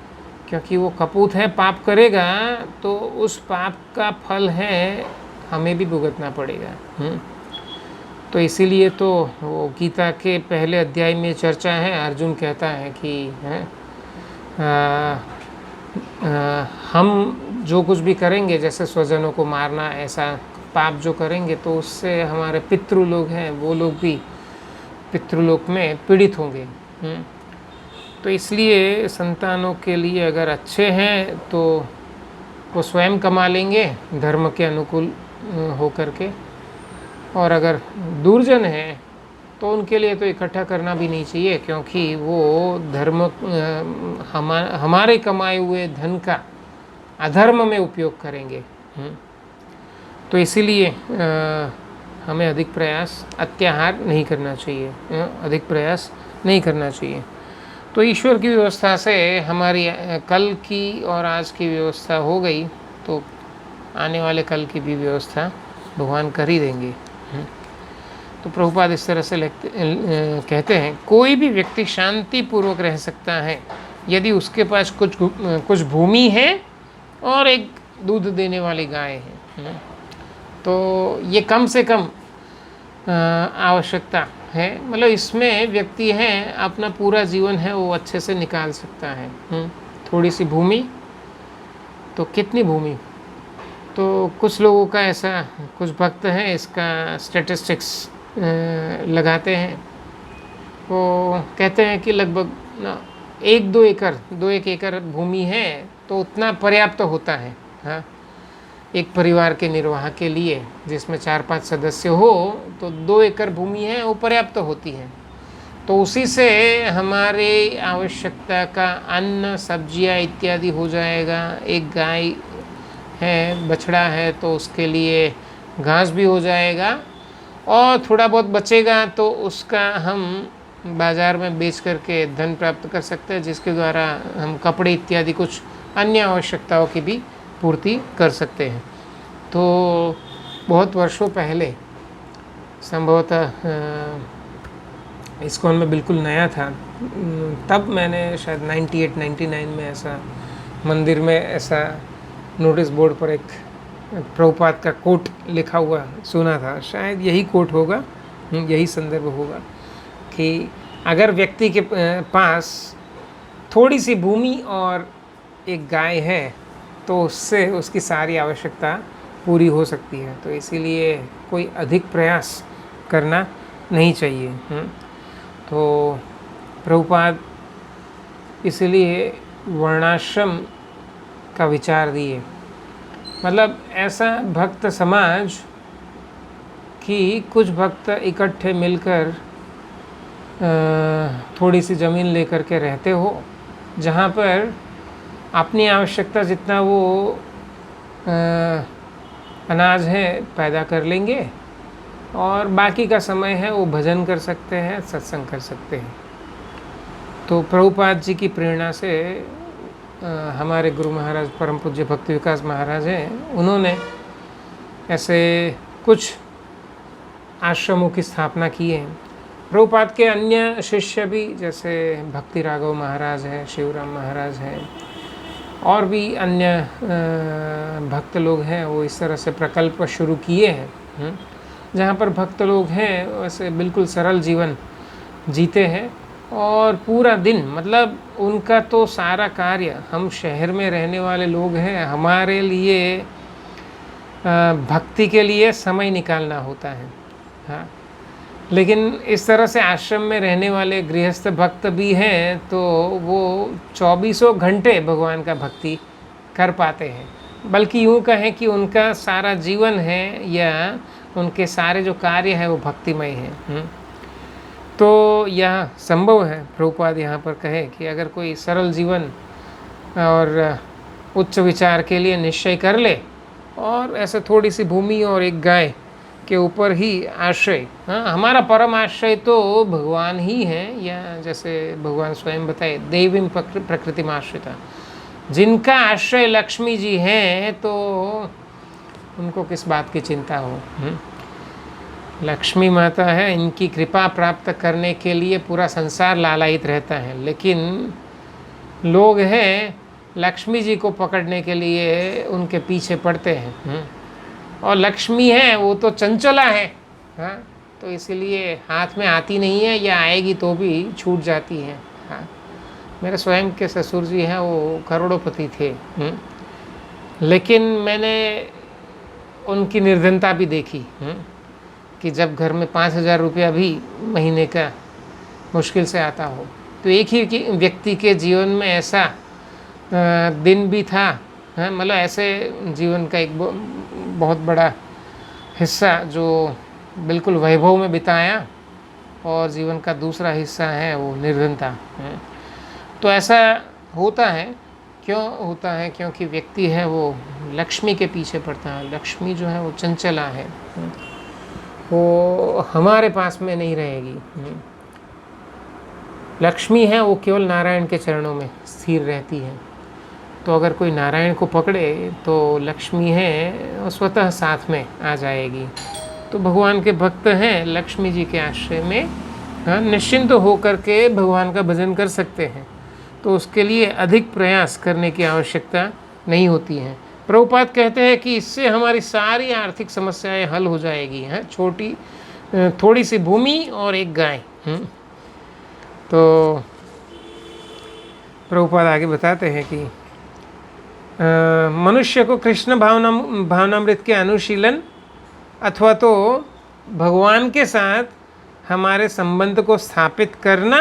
Speaker 1: क्योंकि वो कपूत है, पाप करेगा तो उस पाप का फल है हमें भी भुगतना पड़ेगा। तो इसीलिए तो वो गीता के पहले अध्याय में चर्चा है, अर्जुन कहता है कि हम जो कुछ भी करेंगे, जैसे स्वजनों को मारना, ऐसा पाप जो करेंगे तो उससे हमारे पितृलोक हैं वो लोग भी पितृलोक में पीड़ित होंगे। तो इसलिए संतानों के लिए अगर अच्छे हैं तो वो स्वयं कमा लेंगे धर्म के अनुकूल हो करके, और अगर दुर्जन है तो उनके लिए तो इकट्ठा करना भी नहीं चाहिए, क्योंकि वो धर्म हमारे कमाए हुए धन का अधर्म में उपयोग करेंगे। तो इसीलिए हमें अधिक प्रयास अत्याहार नहीं करना चाहिए, अधिक प्रयास नहीं करना चाहिए। तो ईश्वर की व्यवस्था से हमारी कल की और आज की व्यवस्था हो गई, तो आने वाले कल की भी व्यवस्था भगवान कर ही देंगे। तो प्रभुपाद इस तरह से कहते हैं, कोई भी व्यक्ति शांति पूर्वक रह सकता है यदि उसके पास कुछ भूमि है और एक दूध देने वाली गाय है। तो ये कम से कम आवश्यकता है, मतलब इसमें व्यक्ति है अपना पूरा जीवन है वो अच्छे से निकाल सकता है। थोड़ी सी भूमि, तो कितनी भूमि, तो कुछ लोगों का ऐसा, कुछ भक्त हैं इसका स्टैटिस्टिक्स लगाते हैं, वो कहते हैं कि लगभग 1-2 एकड़ भूमि है तो उतना पर्याप्त होता है। हाँ, एक परिवार के निर्वाह के लिए जिसमें 4-5 सदस्य हो तो 2 एकड़ भूमि है वो पर्याप्त होती है। तो उसी से हमारे आवश्यकता का अन्न, सब्जियां इत्यादि हो जाएगा। एक गाय है, बछड़ा है, तो उसके लिए घास भी हो जाएगा और थोड़ा बहुत बचेगा तो उसका हम बाज़ार में बेच करके धन प्राप्त कर सकते हैं, जिसके द्वारा हम कपड़े इत्यादि कुछ अन्य आवश्यकताओं की भी पूर्ति कर सकते हैं। तो बहुत वर्षों पहले संभवतः इस्कॉन में बिल्कुल नया था, तब मैंने शायद 98-99 में ऐसा मंदिर में ऐसा नोटिस बोर्ड पर एक प्रभुपाद का कोट लिखा हुआ सुना था। शायद यही कोट होगा, यही संदर्भ होगा कि अगर व्यक्ति के पास थोड़ी सी भूमि और एक गाय है तो उससे उसकी सारी आवश्यकता पूरी हो सकती है। तो इसीलिए कोई अधिक प्रयास करना नहीं चाहिए। तो प्रभुपाद इसलिए वर्णाश्रम का विचार दिए, मतलब ऐसा भक्त समाज कि कुछ भक्त इकट्ठे मिलकर थोड़ी सी ज़मीन लेकर के रहते हो, जहाँ पर अपनी आवश्यकता जितना वो अनाज है पैदा कर लेंगे और बाकी का समय है वो भजन कर सकते हैं, सत्संग कर सकते हैं। तो प्रभुपाद जी की प्रेरणा से हमारे गुरु महाराज परम पूज्य भक्ति विकास महाराज हैं, उन्होंने ऐसे कुछ आश्रमों की स्थापना की है। प्रभुपाद के अन्य शिष्य भी जैसे भक्ति राघव महाराज हैं, शिवराम महाराज हैं और भी अन्य भक्त लोग हैं, वो इस तरह से प्रकल्प शुरू किए हैं जहाँ पर भक्त लोग हैं वैसे बिल्कुल सरल जीवन जीते हैं और पूरा दिन, मतलब उनका तो सारा कार्य, हम शहर में रहने वाले लोग हैं, हमारे लिए भक्ति के लिए समय निकालना होता है। हाँ, लेकिन इस तरह से आश्रम में रहने वाले गृहस्थ भक्त भी हैं तो वो 24 घंटे भगवान का भक्ति कर पाते हैं। बल्कि यूँ कहें कि उनका सारा जीवन है या उनके सारे जो कार्य है वो भक्तिमय हैं। तो यह संभव है, प्रभुपाद यहाँ पर कहे कि अगर कोई सरल जीवन और उच्च विचार के लिए निश्चय कर ले और ऐसे थोड़ी सी भूमि और एक गाय के ऊपर ही आश्रय, हाँ, हमारा परम आश्रय तो भगवान ही है, या जैसे भगवान स्वयं बताए देवीं प्रकृति में आश्रिता, जिनका आश्रय लक्ष्मी जी हैं तो उनको किस बात की चिंता हो। लक्ष्मी माता है, इनकी कृपा प्राप्त करने के लिए पूरा संसार लालायित रहता है, लेकिन लोग हैं लक्ष्मी जी को पकड़ने के लिए उनके पीछे पड़ते हैं। और लक्ष्मी है वो तो चंचला है, हाँ, तो इसीलिए हाथ में आती नहीं है या आएगी तो भी छूट जाती है। हाँ, मेरे स्वयं के ससुर जी हैं, वो करोड़ोपति थे, लेकिन मैंने उनकी निर्धनता भी देखी कि जब घर में 5,000 रुपया भी महीने का मुश्किल से आता हो, तो एक ही व्यक्ति के जीवन में ऐसा दिन भी था, मतलब ऐसे जीवन का एक बहुत बड़ा हिस्सा जो बिल्कुल वैभव में बिताया और जीवन का दूसरा हिस्सा है वो निर्धनता है। तो ऐसा होता है, क्यों होता है? क्योंकि व्यक्ति है वो लक्ष्मी के पीछे पड़ता है। लक्ष्मी जो है वो चंचला है, वो हमारे पास में नहीं रहेगी। लक्ष्मी है वो केवल नारायण के चरणों में स्थिर रहती है। तो अगर कोई नारायण को पकड़े तो लक्ष्मी है वो स्वतः साथ में आ जाएगी। तो भगवान के भक्त हैं लक्ष्मी जी के आश्रय में, हाँ, निश्चिंत होकर के भगवान का भजन कर सकते हैं। तो उसके लिए अधिक प्रयास करने की आवश्यकता नहीं होती है। प्रभुपाद कहते हैं कि इससे हमारी सारी आर्थिक समस्याएं हल हो जाएगी। हैं, थोड़ी सी भूमि और एक गाय। तो प्रभुपाद आगे बताते हैं कि मनुष्य को कृष्ण भावनामृत के अनुशीलन अथवा तो भगवान के साथ हमारे संबंध को स्थापित करना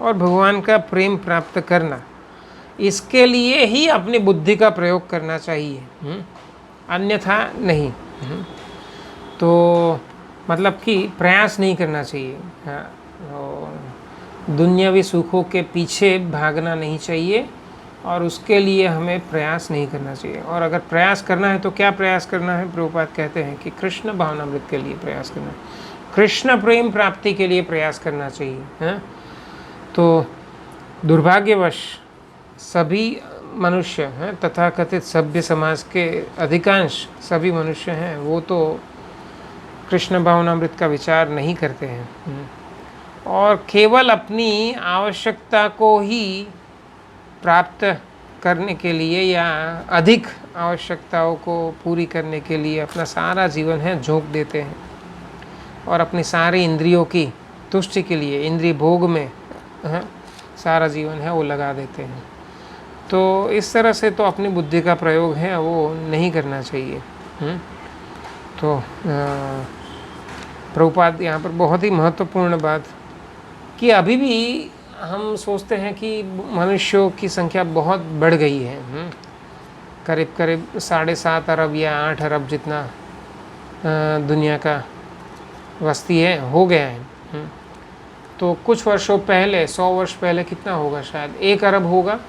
Speaker 1: और भगवान का प्रेम प्राप्त करना, इसके लिए ही अपनी बुद्धि का प्रयोग करना चाहिए, अन्यथा नहीं। तो मतलब कि प्रयास नहीं करना चाहिए। हाँ, दुनियावी सुखों के पीछे भागना नहीं चाहिए और उसके लिए हमें प्रयास नहीं करना चाहिए। और अगर प्रयास करना है तो क्या प्रयास करना है? प्रभुपाद कहते हैं कि कृष्ण भावनामृत के लिए प्रयास करना है। कृष्ण प्रेम प्राप्ति के लिए प्रयास करना चाहिए, हैं। तो दुर्भाग्यवश सभी मनुष्य हैं, तथाकथित सभ्य समाज के अधिकांश सभी मनुष्य हैं, वो तो कृष्ण भावनामृत का विचार नहीं करते हैं, और केवल अपनी आवश्यकता को ही प्राप्त करने के लिए या अधिक आवश्यकताओं को पूरी करने के लिए अपना सारा जीवन है झोंक देते हैं, और अपनी सारी इंद्रियों की तुष्टि के लिए इंद्रिय भोग में सारा जीवन है वो लगा देते हैं। तो इस तरह से तो अपनी बुद्धि का प्रयोग है वो नहीं करना चाहिए। तो प्रभुपाद यहाँ पर बहुत ही महत्वपूर्ण बात कि अभी भी हम सोचते हैं कि मनुष्यों की संख्या बहुत बढ़ गई है, करीब करीब 7.5 अरब या 8 अरब जितना दुनिया का वस्ती है हो गया है। तो कुछ वर्षों पहले 100 वर्ष पहले कितना होगा, शायद 1 अरब होगा।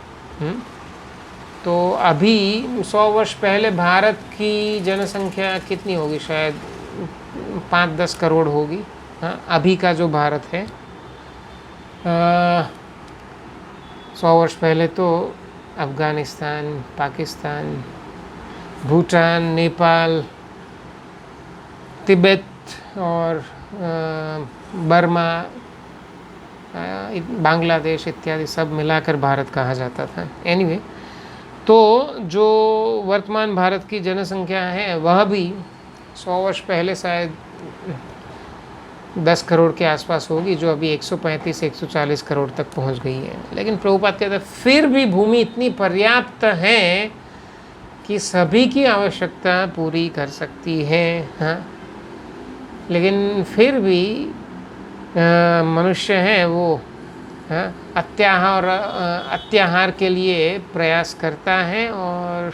Speaker 1: तो अभी 100 वर्ष पहले भारत की जनसंख्या कितनी होगी, शायद 5-10 करोड़ होगी। अभी का जो भारत है 100 वर्ष पहले तो अफ़गानिस्तान, पाकिस्तान, भूटान, नेपाल, तिब्बत और बर्मा, बांग्लादेश इत्यादि सब मिलाकर भारत कहा जाता था। एनीवे, तो जो वर्तमान भारत की जनसंख्या है वह भी 100 वर्ष पहले शायद 10 करोड़ के आसपास होगी, जो अभी 135-140 करोड़ तक पहुंच गई है। लेकिन प्रभुपाद कहते हैं फिर भी भूमि इतनी पर्याप्त है कि सभी की आवश्यकता पूरी कर सकती है। हाँ, लेकिन फिर भी मनुष्य हैं वो अत्याहार के लिए प्रयास करता है, और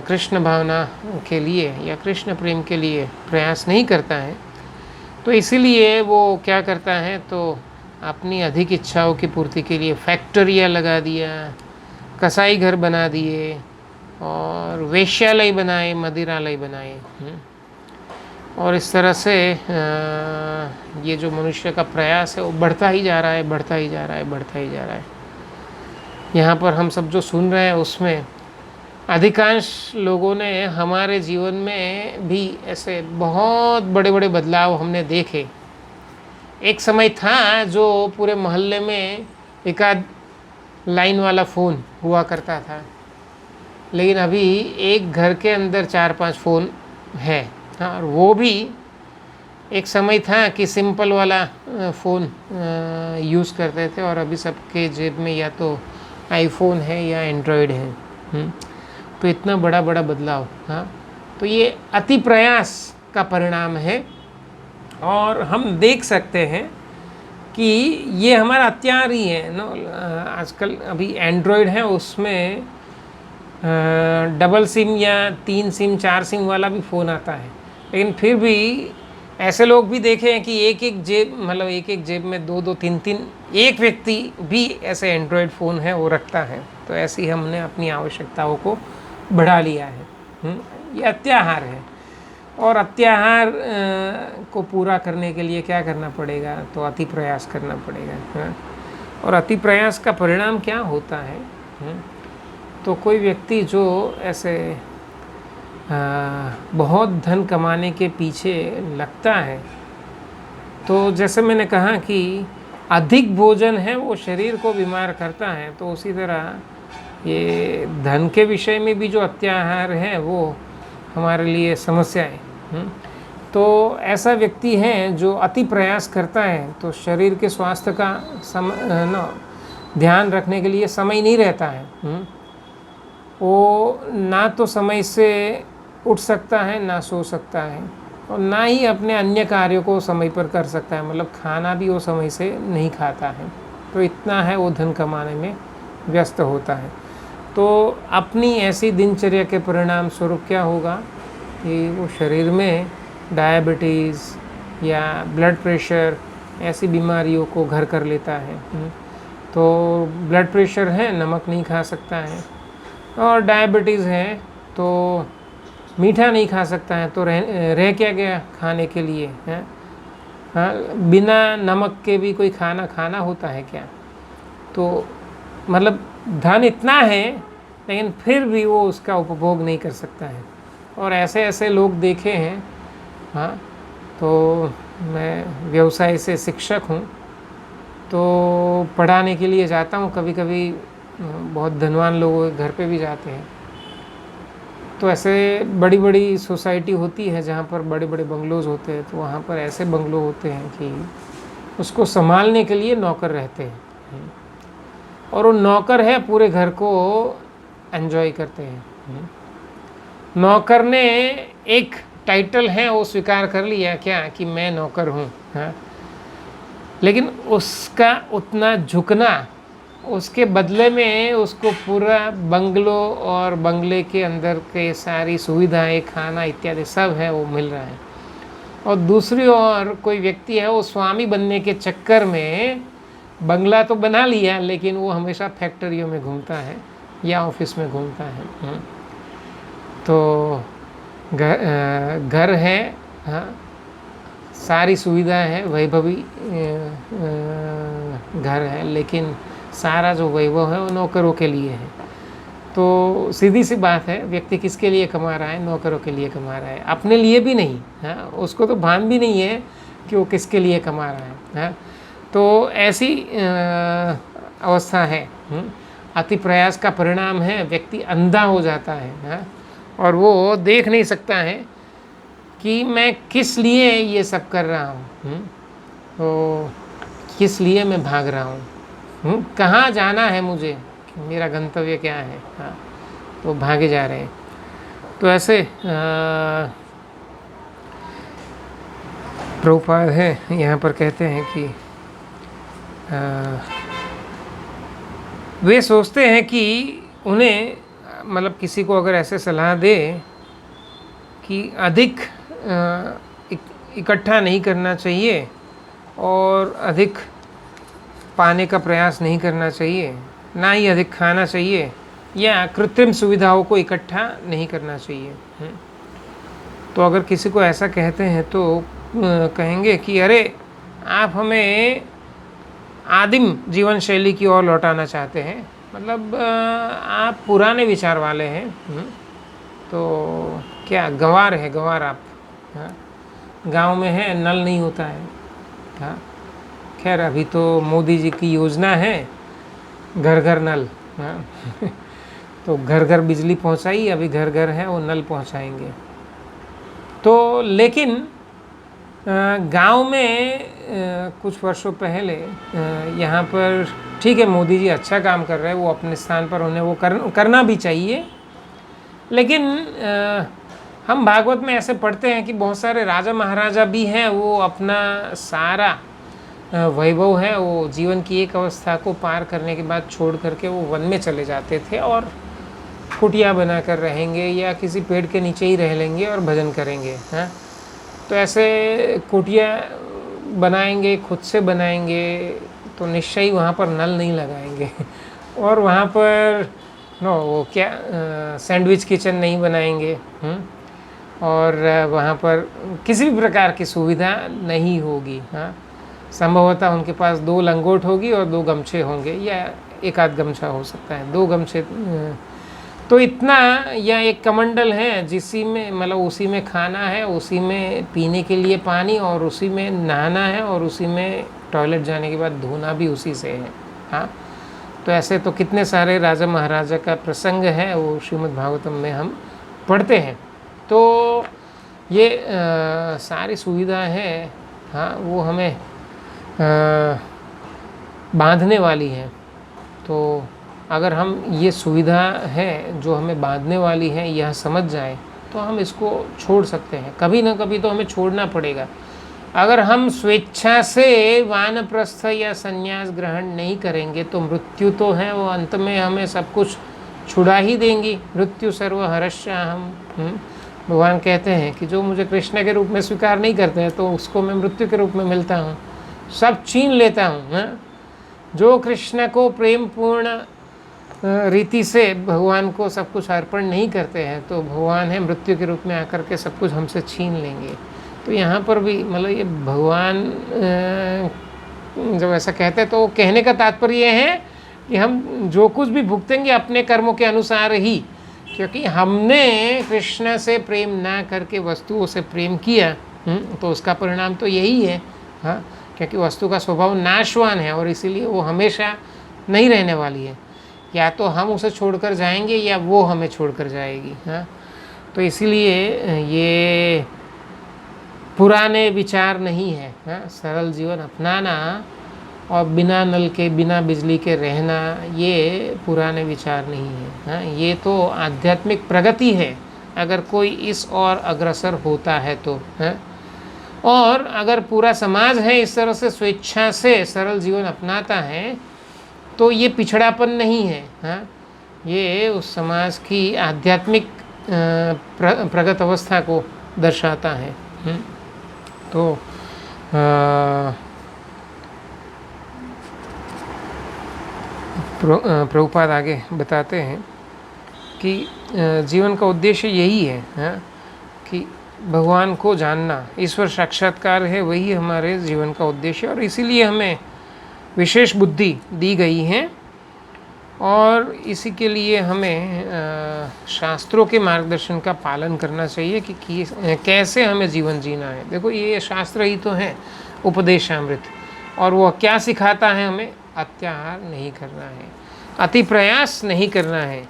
Speaker 1: कृष्ण भावना के लिए या कृष्ण प्रेम के लिए प्रयास नहीं करता है। तो इसीलिए वो क्या करता है, तो अपनी अधिक इच्छाओं की पूर्ति के लिए फैक्ट्रियाँ लगा दिया, कसाई घर बना दिए, और वेश्यालय बनाए, मदिरालय बनाए। और इस तरह से ये जो मनुष्य का प्रयास है वो बढ़ता ही जा रहा है, बढ़ता ही जा रहा है, बढ़ता ही जा रहा है। यहाँ पर हम सब जो सुन रहे हैं उसमें अधिकांश लोगों ने हमारे जीवन में भी ऐसे बहुत बड़े बड़े बदलाव हमने देखे। एक समय था जो पूरे मोहल्ले में एक आध लाइन वाला फ़ोन हुआ करता था, लेकिन अभी एक घर के अंदर 4-5 फ़ोन है। हाँ, और वो भी एक समय था कि सिंपल वाला फ़ोन यूज़ करते थे, और अभी सबके जेब में या तो आईफोन है या एंड्रॉयड है। तो इतना बड़ा बड़ा बदलाव। हाँ, तो ये अति प्रयास का परिणाम है, और हम देख सकते हैं कि ये हमारा अत्याचार ही है ना। आजकल अभी एंड्रॉयड है, उसमें डबल सिम या 3 सिम 4 सिम वाला भी फ़ोन आता है, लेकिन फिर भी ऐसे लोग भी देखे हैं कि एक एक जेब में 2-2 3-3 एक व्यक्ति भी ऐसे एंड्रॉयड फ़ोन है वो रखता है। तो ऐसे ही हमने अपनी आवश्यकताओं को बढ़ा लिया है। ये अत्याहार है, और अत्याहार को पूरा करने के लिए क्या करना पड़ेगा, तो अति प्रयास करना पड़ेगा। और अति प्रयास का परिणाम क्या होता है, तो कोई व्यक्ति जो ऐसे बहुत धन कमाने के पीछे लगता है, तो जैसे मैंने कहा कि अधिक भोजन है वो शरीर को बीमार करता है, तो उसी तरह ये धन के विषय में भी जो अत्याहार है वो हमारे लिए समस्या है। तो ऐसा व्यक्ति है जो अति प्रयास करता है, तो शरीर के स्वास्थ्य का ध्यान रखने के लिए समय नहीं रहता है। वो ना तो समय से उठ सकता है, ना सो सकता है, और ना ही अपने अन्य कार्यों को समय पर कर सकता है, मतलब खाना भी वो समय से नहीं खाता है। तो इतना है वो धन कमाने में व्यस्त होता है। तो अपनी ऐसी दिनचर्या के परिणाम स्वरूप क्या होगा कि वो शरीर में डायबिटीज़ या ब्लड प्रेशर ऐसी बीमारियों को घर कर लेता है। तो ब्लड प्रेशर है, नमक नहीं खा सकता है, और डायबिटीज़ है तो मीठा नहीं खा सकता है, तो रह क्या गया खाने के लिए है। हाँ, बिना नमक के भी कोई खाना खाना होता है क्या? तो मतलब धन इतना है लेकिन फिर भी वो उसका उपभोग नहीं कर सकता है। और ऐसे ऐसे लोग देखे हैं। हाँ, तो मैं व्यवसाय से शिक्षक हूँ, तो पढ़ाने के लिए जाता हूँ कभी कभी, बहुत धनवान लोगों के घर पे भी जाते हैं। तो ऐसे बड़ी बड़ी सोसाइटी होती है जहाँ पर बड़े बड़े बंगलोज होते हैं, तो वहाँ पर ऐसे बंगलो होते हैं कि उसको संभालने के लिए नौकर रहते हैं, और वो नौकर है पूरे घर को एंजॉय करते हैं। नौकर ने एक टाइटल है वो स्वीकार कर लिया क्या कि मैं नौकर हूँ, हाँ, लेकिन उसका उतना झुकना, उसके बदले में उसको पूरा बंगलो और बंगले के अंदर के सारी सुविधाएं, खाना इत्यादि सब है वो मिल रहा है। और दूसरी ओर कोई व्यक्ति है वो स्वामी बनने के चक्कर में बंगला तो बना लिया लेकिन वो हमेशा फैक्ट्रियों में घूमता है या ऑफिस में घूमता है। तो घर है, हाँ, सारी सुविधा है, वैभवी घर है, लेकिन सारा जो वैभव है वो नौकरों के लिए है। तो सीधी सी बात है, व्यक्ति किसके लिए कमा रहा है? नौकरों के लिए कमा रहा है, अपने लिए भी नहीं। हाँ, उसको तो भान भी नहीं है कि वो किसके लिए कमा रहा है। हाँ, तो ऐसी अवस्था है। अति प्रयास का परिणाम है व्यक्ति अंधा हो जाता है। हाँ, और वो देख नहीं सकता है कि मैं किस लिए ये सब कर रहा हूँ, तो किस लिए मैं भाग रहा हूँ, कहाँ जाना है मुझे, मेरा गंतव्य क्या है। हाँ, तो भागे जा रहे हैं। तो ऐसे प्रभुपाद है यहाँ पर कहते हैं कि वे सोचते हैं कि उन्हें, मतलब किसी को अगर ऐसे सलाह दे कि अधिक इकट्ठा नहीं करना चाहिए और अधिक पाने का प्रयास नहीं करना चाहिए, ना ही अधिक खाना चाहिए, या कृत्रिम सुविधाओं को इकट्ठा नहीं करना चाहिए। तो अगर किसी को ऐसा कहते हैं तो कहेंगे कि अरे आप हमें आदिम जीवन शैली की ओर लौटाना चाहते हैं, मतलब आप पुराने विचार वाले हैं। तो क्या गंवार है, गंवार आप। हाँ, गांव में है नल नहीं होता है। हाँ, खैर अभी तो मोदी जी की योजना है घर घर नल। हाँ तो घर घर बिजली पहुंचाई, अभी घर घर है वो नल पहुंचाएंगे। तो लेकिन गांव में कुछ वर्षों पहले यहाँ पर ठीक है मोदी जी अच्छा काम कर रहे हैं, वो अपने स्थान पर उन्हें वो करना भी चाहिए, लेकिन हम भागवत में ऐसे पढ़ते हैं कि बहुत सारे राजा महाराजा भी हैं, वो अपना सारा वैभव है वो जीवन की एक अवस्था को पार करने के बाद छोड़ करके वो वन में चले जाते थे और कुटिया बना कर रहेंगे या किसी पेड़ के नीचे ही रह लेंगे और भजन करेंगे। हाँ, तो ऐसे कुटिया बनाएंगे, खुद से बनाएंगे, तो निश्चय ही वहाँ पर नल नहीं लगाएंगे और वहाँ पर वो क्या सैंडविच किचन नहीं बनाएंगे। और वहाँ पर किसी भी प्रकार की सुविधा नहीं होगी। हाँ, संभवतः उनके पास 2 लंगोट होगी और 2 गमछे होंगे, या एक आध गमछा हो सकता है, 2 गमछे तो इतना, या एक कमंडल है जिसी में मतलब उसी में खाना है, उसी में पीने के लिए पानी, और उसी में नहाना है, और उसी में टॉयलेट जाने के बाद धोना भी उसी से है। हाँ, तो ऐसे तो कितने सारे राजा महाराजा का प्रसंग है वो श्रीमद् भागवतम में हम पढ़ते हैं। तो ये सारी सुविधा है, हाँ, वो हमें बांधने वाली है। तो अगर हम ये सुविधा है जो हमें बांधने वाली है यह समझ जाए तो हम इसको छोड़ सकते हैं। कभी ना कभी तो हमें छोड़ना पड़ेगा। अगर हम स्वेच्छा से वानप्रस्थ या संन्यास ग्रहण नहीं करेंगे तो मृत्यु तो है, वो अंत में हमें सब कुछ छुड़ा ही देंगी। मृत्यु सर्वहरश्याहम। भगवान कहते हैं कि जो मुझे कृष्ण के रूप में स्वीकार नहीं करते हैं तो उसको मैं मृत्यु के रूप में मिलता हूँ, सब छीन लेता हूँ। जो कृष्ण को प्रेम पूर्ण रीति से भगवान को सब कुछ अर्पण नहीं करते हैं तो भगवान है मृत्यु के रूप में आकर के सब कुछ हमसे छीन लेंगे। तो यहाँ पर भी मतलब ये भगवान जब ऐसा कहते हैं तो कहने का तात्पर्य ये है कि हम जो कुछ भी भुगतेंगे अपने कर्मों के अनुसार ही, क्योंकि हमने कृष्ण से प्रेम ना करके वस्तुओं से प्रेम किया, तो उसका परिणाम तो यही है। हाँ, क्योंकि वस्तु का स्वभाव नाशवान है और इसीलिए वो हमेशा नहीं रहने वाली है, या तो हम उसे छोड़कर जाएंगे या वो हमें छोड़कर जाएगी। हाँ, तो इसीलिए ये पुराने विचार नहीं है। हाँ, सरल जीवन अपनाना और बिना नल के बिना बिजली के रहना ये पुराने विचार नहीं है। हाँ, ये तो आध्यात्मिक प्रगति है अगर कोई इस ओर अग्रसर होता है तो। हाँ, और अगर पूरा समाज है इस तरह से स्वेच्छा से सरल जीवन अपनाता है तो ये पिछड़ापन नहीं है। हाँ, ये उस समाज की आध्यात्मिक प्रगत अवस्था को दर्शाता है। तो प्रभुपाद आगे बताते हैं कि जीवन का उद्देश्य यही है। हाँ, कि भगवान को जानना, ईश्वर साक्षात्कार है, वही हमारे जीवन का उद्देश्य, और इसीलिए हमें विशेष बुद्धि दी गई है और इसी के लिए हमें शास्त्रों के मार्गदर्शन का पालन करना चाहिए कि कैसे हमें जीवन जीना है। देखो ये शास्त्र ही तो है, उपदेशामृत, और वह क्या सिखाता है हमें? अत्याहार नहीं करना है, अति प्रयास नहीं करना है।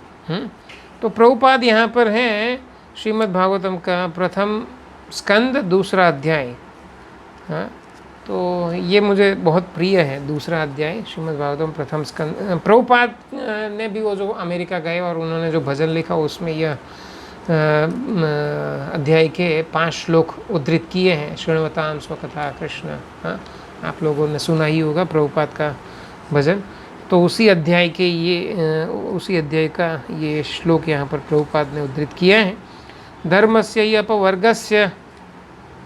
Speaker 1: तो प्रभुपाद यहाँ पर हैं श्रीमद् भागवतम का प्रथम स्कंद दूसरा अध्याय। हाँ, तो ये मुझे बहुत प्रिय है दूसरा अध्याय श्रीमद् भागवतम प्रथम स्कंद। प्रभुपाद ने भी वो जो अमेरिका गए और उन्होंने जो भजन लिखा उसमें यह अध्याय के 5 श्लोक उद्धृत किए हैं। शृण्वतां स्वकथा कृष्ण। हाँ, आप लोगों ने सुना ही होगा प्रभुपाद का भजन। तो उसी अध्याय का ये श्लोक यहाँ पर प्रभुपाद ने उद्धृत किया है। धर्मस्य अपवर्गस्य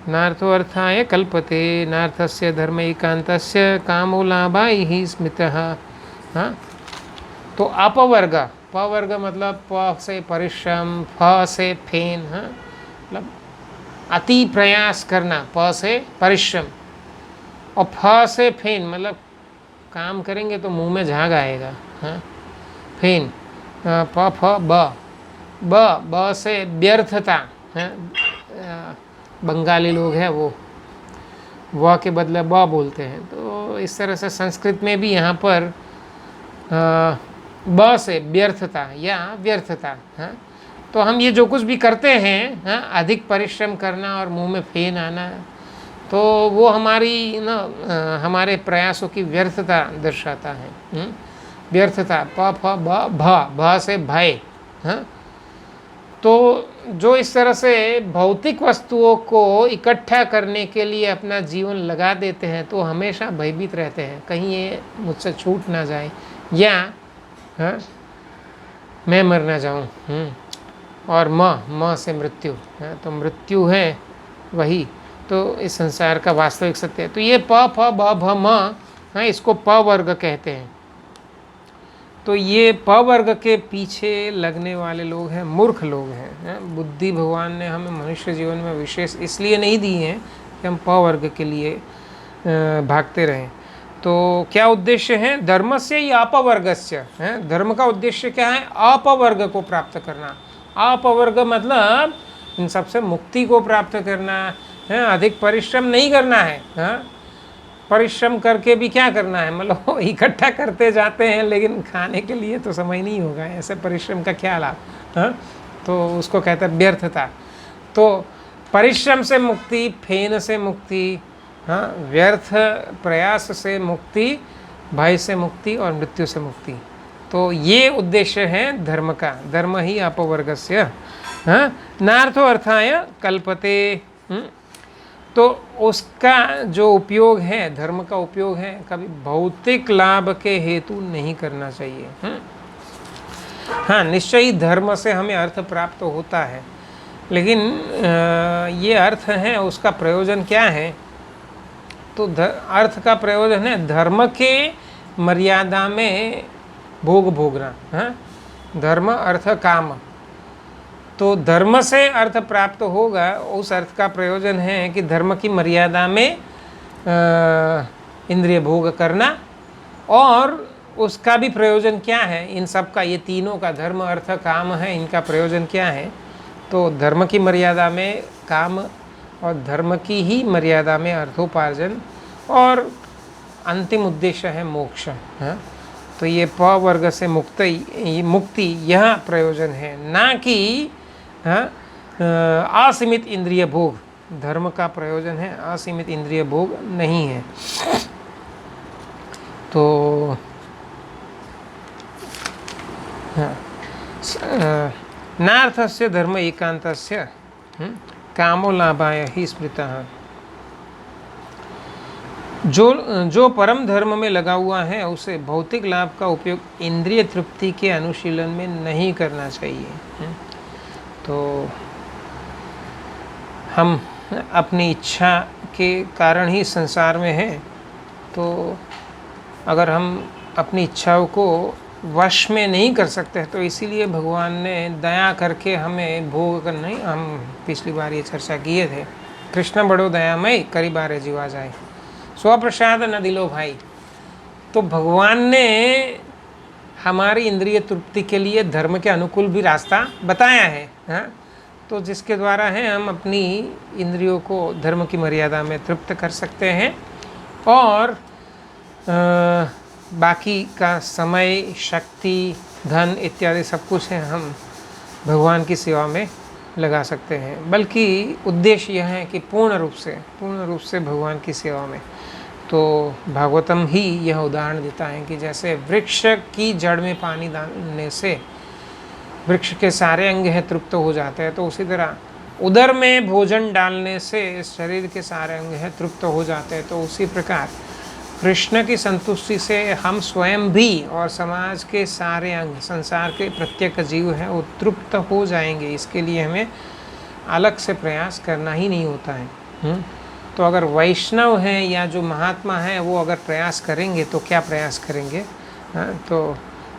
Speaker 1: नार्थो अर्थाय कल्पते, नार्थस्य धर्म एकांतस्य कामो लाभाय स्मृतः। हाँ, तो अपवर्ग, पवर्ग मतलब प से परिश्रम, फ से फेन। हाँ, मतलब अति प्रयास करना, प से परिश्रम, और फ से फेन मतलब काम करेंगे तो मुंह में झाग आएगा। हाँ, फेन, प फ ब, ब से व्यर्थता। हाँ, बंगाली लोग हैं वो व के बदले ब बोलते हैं। तो इस तरह से संस्कृत में भी यहाँ पर ब से व्यर्थता या व्यर्थता। हाँ, तो हम ये जो कुछ भी करते हैं, हाँ, अधिक परिश्रम करना और मुंह में फेन आना, तो वो हमारी हमारे प्रयासों की व्यर्थता दर्शाता है। व्यर्थता, प फ ब भ से भय। हाँ, तो जो इस तरह से भौतिक वस्तुओं को इकट्ठा करने के लिए अपना जीवन लगा देते हैं तो हमेशा भयभीत रहते हैं कहीं ये मुझसे छूट ना जाए या हाँ, मैं मर ना जाऊँ। और म से मृत्यु। हाँ, तो मृत्यु है वही तो इस संसार का वास्तविक सत्य है। तो ये प फ ब भ म, हाँ, इसको प वर्ग कहते हैं। तो ये प वर्ग के पीछे लगने वाले लोग हैं, मूर्ख लोग हैं। बुद्धि भगवान ने हमें मनुष्य जीवन में विशेष इसलिए नहीं दी है कि हम प वर्ग के लिए भागते रहें। तो क्या उद्देश्य है? धर्मस्य या अपवर्गस्य है। धर्म का उद्देश्य क्या है? अपवर्ग को प्राप्त करना। अपवर्ग मतलब इन सबसे मुक्ति को प्राप्त करना है। अधिक परिश्रम नहीं करना है। हाँ, परिश्रम करके भी क्या करना है? मतलब इकट्ठा करते जाते हैं लेकिन खाने के लिए तो समय नहीं होगा, ऐसे परिश्रम का क्या लाभ? हाँ, तो उसको कहते हैं व्यर्थता। तो परिश्रम से मुक्ति, फेन से मुक्ति, हाँ, व्यर्थ प्रयास से मुक्ति, भय से मुक्ति और मृत्यु से मुक्ति। तो ये उद्देश्य है धर्म का। धर्म ही अपवर्गस्य। हाँ, नार्थो अर्थाय कल्पते। तो उसका जो उपयोग है, धर्म का उपयोग है, कभी भौतिक लाभ के हेतु नहीं करना चाहिए। हाँ, निश्चय ही धर्म से हमें अर्थ प्राप्त होता है, लेकिन ये अर्थ है उसका प्रयोजन क्या है? तो अर्थ का प्रयोजन है धर्म के मर्यादा में भोग भोगना। हाँ, धर्म अर्थ काम तो धर्म से अर्थ प्राप्त होगा, उस अर्थ का प्रयोजन है कि धर्म की मर्यादा में इंद्रिय भोग करना। और उसका भी प्रयोजन क्या है, इन सब का, ये तीनों का, धर्म अर्थ काम है, इनका प्रयोजन क्या है? तो धर्म की मर्यादा में काम और धर्म की ही मर्यादा में अर्थोपार्जन और अंतिम उद्देश्य है मोक्ष। हाँ, तो ये प वर्ग से मुक्ति यह प्रयोजन है, ना कि असीमित इंद्रिय भोग। धर्म का प्रयोजन है, असीमित इंद्रिय भोग नहीं है। तो नार्थस्य धर्म एकांतस्य कामो लाभाय ही स्मृतः। जो परम धर्म में लगा हुआ है उसे भौतिक लाभ का उपयोग इंद्रिय तृप्ति के अनुशीलन में नहीं करना चाहिए। तो हम अपनी इच्छा के कारण ही संसार में हैं, तो अगर हम अपनी इच्छाओं को वश में नहीं कर सकते, तो इसीलिए भगवान ने दया करके हमें भोग कर, नहीं, हम पिछली बार ये चर्चा किए थे, कृष्ण बड़ो दयामय करी बारे जीवा जाए, स्वप्रसाद न दिलो भाई। तो भगवान ने हमारी इंद्रिय तृप्ति के लिए धर्म के अनुकूल भी रास्ता बताया है। हाँ, तो जिसके द्वारा है हम अपनी इंद्रियों को धर्म की मर्यादा में तृप्त कर सकते हैं और बाकी का समय, शक्ति, धन इत्यादि सब कुछ है हम भगवान की सेवा में लगा सकते हैं। बल्कि उद्देश्य यह है कि पूर्ण रूप से भगवान की सेवा में। तो भागवतम ही यह उदाहरण देता है कि जैसे वृक्ष की जड़ में पानी डालने से वृक्ष के सारे अंग हैं तृप्त हो जाते हैं, तो उसी तरह उदर में भोजन डालने से शरीर के सारे अंग हैं तृप्त हो जाते हैं। तो उसी प्रकार कृष्ण की संतुष्टि से हम स्वयं भी और समाज के सारे अंग, संसार के प्रत्येक जीव हैं, वो तृप्त हो जाएंगे। इसके लिए हमें अलग से प्रयास करना ही नहीं होता है। तो अगर वैष्णव हैं या जो महात्मा हैं वो अगर प्रयास करेंगे तो क्या प्रयास करेंगे? तो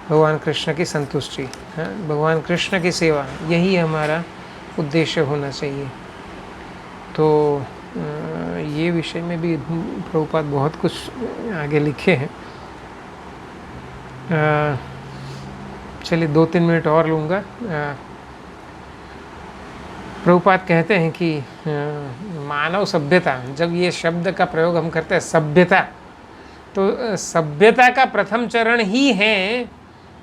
Speaker 1: भगवान कृष्ण की संतुष्टि, भगवान कृष्ण की सेवा, यही हमारा उद्देश्य होना चाहिए। तो ये विषय में भी प्रभुपाद बहुत कुछ आगे लिखे हैं। चलिए 2-3 मिनट और लूँगा। प्रभुपाद कहते हैं कि मानव सभ्यता, जब ये शब्द का प्रयोग हम करते हैं सभ्यता, तो सभ्यता का प्रथम चरण ही है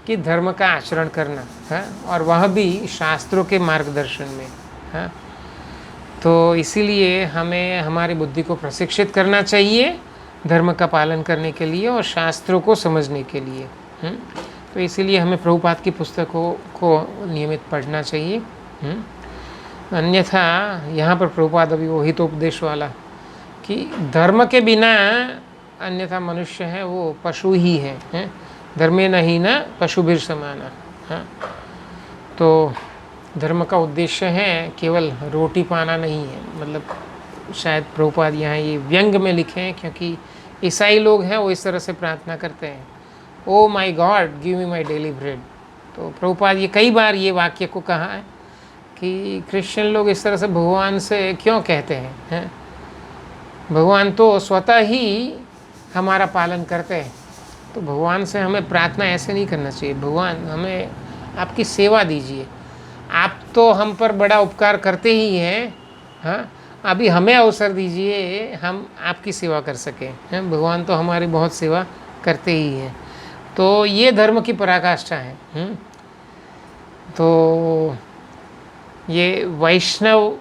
Speaker 1: कि धर्म का आचरण करना है, और वह भी शास्त्रों के मार्गदर्शन में है। तो इसीलिए हमें हमारी बुद्धि को प्रशिक्षित करना चाहिए धर्म का पालन करने के लिए और शास्त्रों को समझने के लिए। तो इसीलिए हमें प्रभुपाद की पुस्तकों को नियमित पढ़ना चाहिए। अन्यथा यहाँ पर प्रभुपाद अभी वही तो उपदेश वाला कि धर्म के बिना अन्यथा मनुष्य है वो पशु ही है, धर्मे नहीं ना पशुभिर समाना। हाँ, तो धर्म का उद्देश्य है केवल रोटी पाना नहीं है। मतलब शायद प्रभुपाद यहाँ ये व्यंग में लिखे हैं, क्योंकि ईसाई लोग हैं वो इस तरह से प्रार्थना करते हैं, oh my God give me my daily bread. तो प्रभुपाद ये कई बार ये वाक्य को कहा है कि क्रिश्चियन लोग इस तरह से भगवान से क्यों कहते हैं? भगवान तो स्वतः ही हमारा पालन करते हैं। तो भगवान से हमें प्रार्थना ऐसे नहीं करना चाहिए, भगवान हमें आपकी सेवा दीजिए, आप तो हम पर बड़ा उपकार करते ही हैं, हाँ, अभी हमें अवसर दीजिए हम आपकी सेवा कर सकें। हैं, भगवान तो हमारी बहुत सेवा करते ही हैं। तो ये धर्म की पराकाष्ठा है। तो ये वैष्णव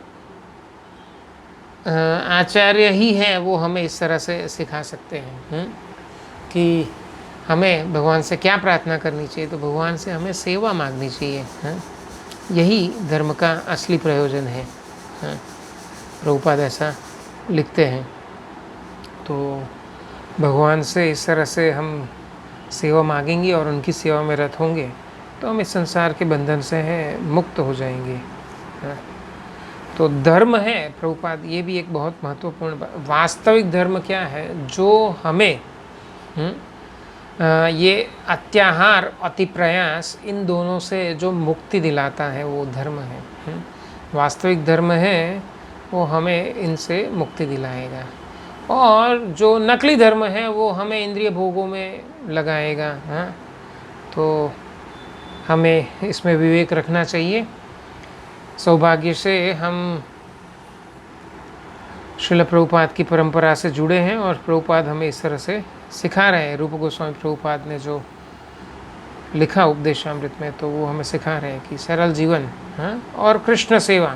Speaker 1: आचार्य ही हैं वो हमें इस तरह से सिखा सकते हैं कि हमें भगवान से क्या प्रार्थना करनी चाहिए। तो भगवान से हमें सेवा मांगनी चाहिए। यही धर्म का असली प्रयोजन है। प्रभुपाद ऐसा लिखते हैं। तो भगवान से इस तरह से हम सेवा मांगेंगे और उनकी सेवा में रत होंगे तो हम इस संसार के बंधन से हैं मुक्त हो जाएंगे। तो धर्म है प्रभुपाद, ये भी एक बहुत महत्वपूर्ण वास्तविक धर्म क्या है जो हमें ये अत्याहार, अति प्रयास, इन दोनों से जो मुक्ति दिलाता है वो धर्म है। वास्तविक धर्म है वो हमें इनसे मुक्ति दिलाएगा, और जो नकली धर्म है वो हमें इंद्रिय भोगों में लगाएगा। हाँ, तो हमें इसमें विवेक रखना चाहिए। सौभाग्य से हम श्रील प्रभुपाद की परंपरा से जुड़े हैं, और प्रभुपाद हमें इस तरह से सिखा रहे हैं। रूप गोस्वामी प्रभुपाद ने जो लिखा उपदेशामृत में, तो वो हमें सिखा रहे हैं कि सरल जीवन, हाँ, और कृष्ण सेवा,